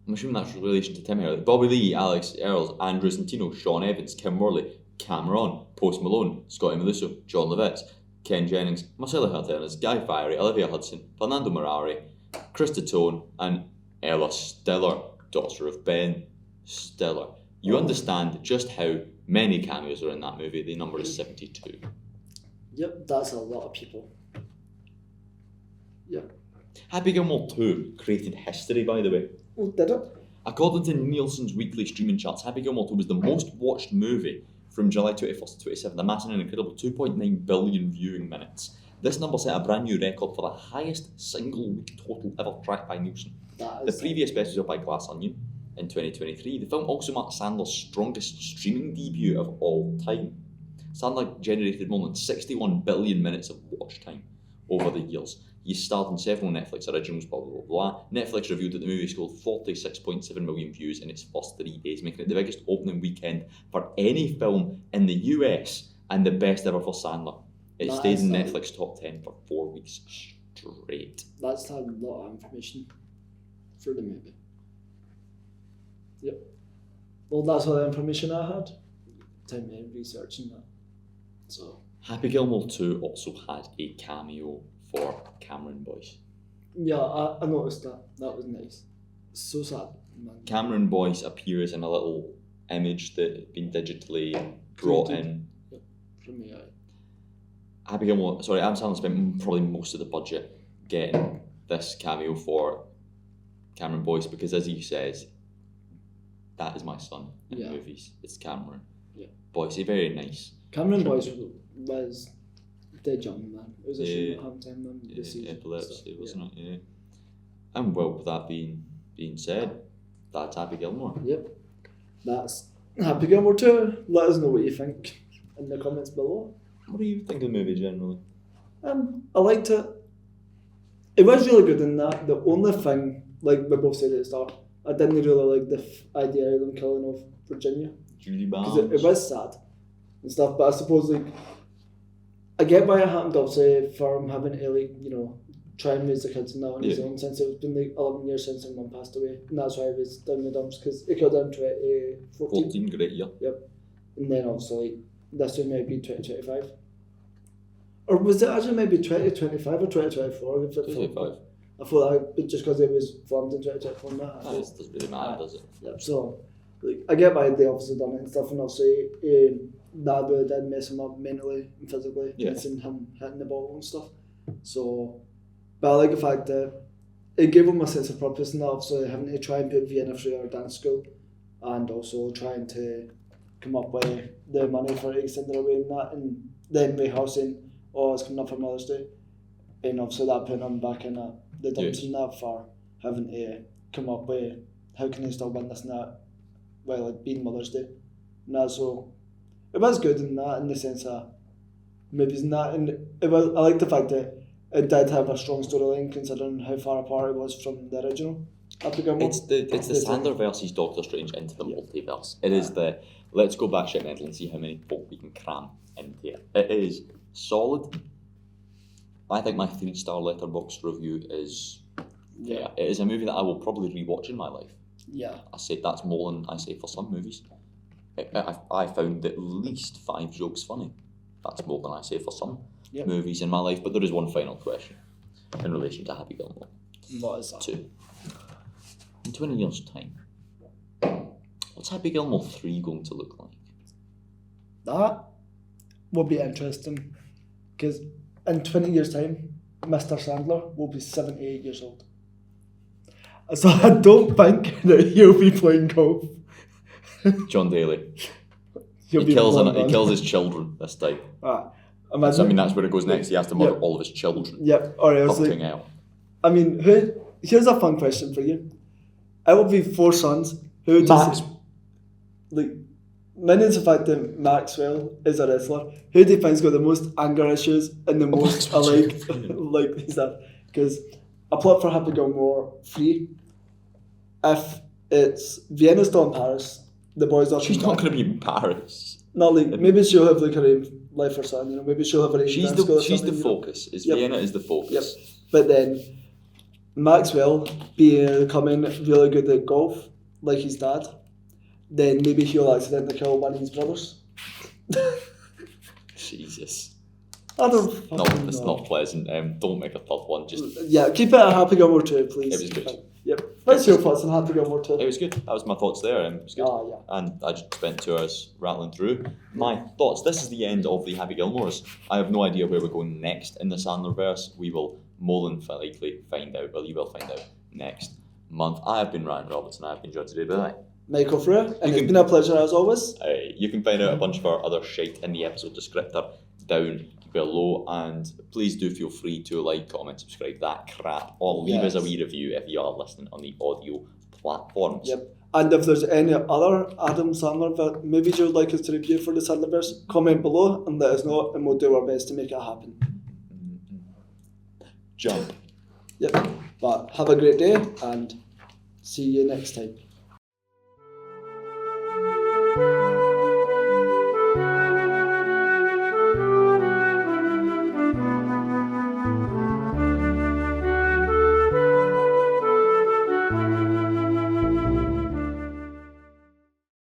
I'm assuming that's in relation to Tim Hurley. Bobby Lee, Alex Earls, Andrew Santino, Sean Evans, Kim Worley, Cameron, Post Malone, Scotty Meluso, John Lovitz, Ken Jennings, Marcelo Hernandez, Guy Fieri, Olivia Hudson, Fernando Morari, Krista Tone, and Ella Stiller, daughter of Ben Stiller. You understand just how many cameos are in that movie. The number is 72. Yep, that's a lot of people. Yep. Happy Gilmore 2 created history, by the way. Oh, did it? According to Nielsen's weekly streaming charts, Happy Gilmore 2 was the most watched movie from July 21st to 27th, amassing an incredible 2.9 billion viewing minutes. This number set a brand new record for the highest single week total ever tracked by Nielsen. The previous best was by Glass Onion in 2023. The film also marked Sandler's strongest streaming debut of all time. Sandler generated more than 61 billion minutes of watch time over the years. He starred in several Netflix originals, blah, blah, blah. Netflix revealed that the movie scored 46.7 million views in its first 3 days, making it the biggest opening weekend for any film in the US and the best ever for Sandler. It stayed in Netflix top 10 for 4 weeks straight. That's a lot of information for the movie. Yep. Well, that's all the information I had. Time to researching that. So. Happy Gilmore 2 also had a cameo for Cameron Boyce. Yeah, I noticed that. That was nice. So sad, man. Cameron Boyce appears in a little image that had been digitally brought in. Yep, from the eye. Adam Sandler spent probably most of the budget getting this cameo for Cameron Boyce because, as he says, that is my son in movies. It's Cameron. Yeah. Boyce, very nice. Cameron Boyce was dead young, man. It was a shame at halftime, man. Epilepsy, wasn't it? Yeah. And well, with that being said, that's Happy Gilmore. Yep. That's Happy Gilmore 2. Let us know what you think in the comments below. What do you think of the movie generally? I liked it. It was really good in that. The only thing, like we both said at the start, I didn't really like the idea of them killing off Virginia. Julie Bowens. Because it was sad and stuff, but I suppose I get why it happened, obviously, for him having to try and raise the kids and that on his own, since it's been 11 years since his mum passed away, and that's why he was down the dumps, because he killed her in 2014. Great year. Yep. And then obviously this one might be 2025. Or was it actually maybe 2025 or 2024? 2025. I thought that, but just because it was filmed in 2024 and that. It doesn't really matter, does it? Yep, so I get why they obviously done it and stuff, and obviously that really did mess him up mentally and physically, missing him hitting the ball and stuff. So, but I like the fact that it gave him a sense of purpose, and obviously having to try and put Vienna through our dance school, and also trying to come up with the money for extending away and that, and then rehearsing, it's coming up for Mother's Day, and obviously that putting him back in the dumps and that for having to come up with how can they still win this and that while it being Mother's Day. And that, so it was good in that, in the sense that maybe it's not, and I like the fact that it did have a strong storyline considering how far apart it was from the original. Happy Gilmore? It's the Sandler versus Doctor Strange into the multiverse. It is the let's go back shit mental and see how many folk we can cram into it. It is solid. I think my 3-star letterbox review is it is a movie that I will probably rewatch in my life. Yeah. I say that's more than I say for some movies. I found at least 5 jokes funny. That's more than I say for some movies in my life. But there is one final question in relation to Happy Gilmore. What is that? 2. In 20 years' time, what's Happy Gilmore 3 going to look like? That will be interesting, because in 20 years' time, Mr. Sandler will be 78 years old. So I don't think that he'll be playing golf. John Daly. He'll He kills his children this time. Imagine. I mean, that's where it goes next. He has to murder all of his children. Yep. Or else, Fucking hell. I mean, here's a fun question for you. It will be 4 sons who just minus the fact that Maxwell is a wrestler. Who do you think's got the most anger issues and the most like stuff? Because a plot for Happy Gilmore 3, if it's Vienna's still in Paris, the boys are. She's not going to be in Paris. Not like maybe she'll have like her own life or something. You know, maybe she'll have her own. She's the focus. Vienna is the focus. Yep. But then Maxwell becoming really good at golf, like his dad, then maybe he'll accidentally kill one of his brothers. Jesus. I don't No, it's know. not pleasant. Don't make a third one. Just keep it a Happy Gilmore 2, please. It was good. Yep. What's your thoughts on Happy Gilmore 2? It was good. That was my thoughts there. It was good. And I just spent 2 hours rattling through my thoughts. This is the end of the Happy Gilmores. I have no idea where we're going next in the Sandlerverse. We will more than likely find out. Well, you will find out next month. I have been Ryan Robertson. I have been joined today by Michael Frew, and it's been a pleasure as always. You can find out a bunch of our other shite in the episode descriptor down below, and please do feel free to like, comment, subscribe, that crap, or leave us a wee review if you are listening on the audio platforms. Yep. And if there's any other Adam Sandler movies you'd like us to review for the Sandlerverse, comment below and let us know, and we'll do our best to make it happen. Jump. Yep. But have a great day and see you next time.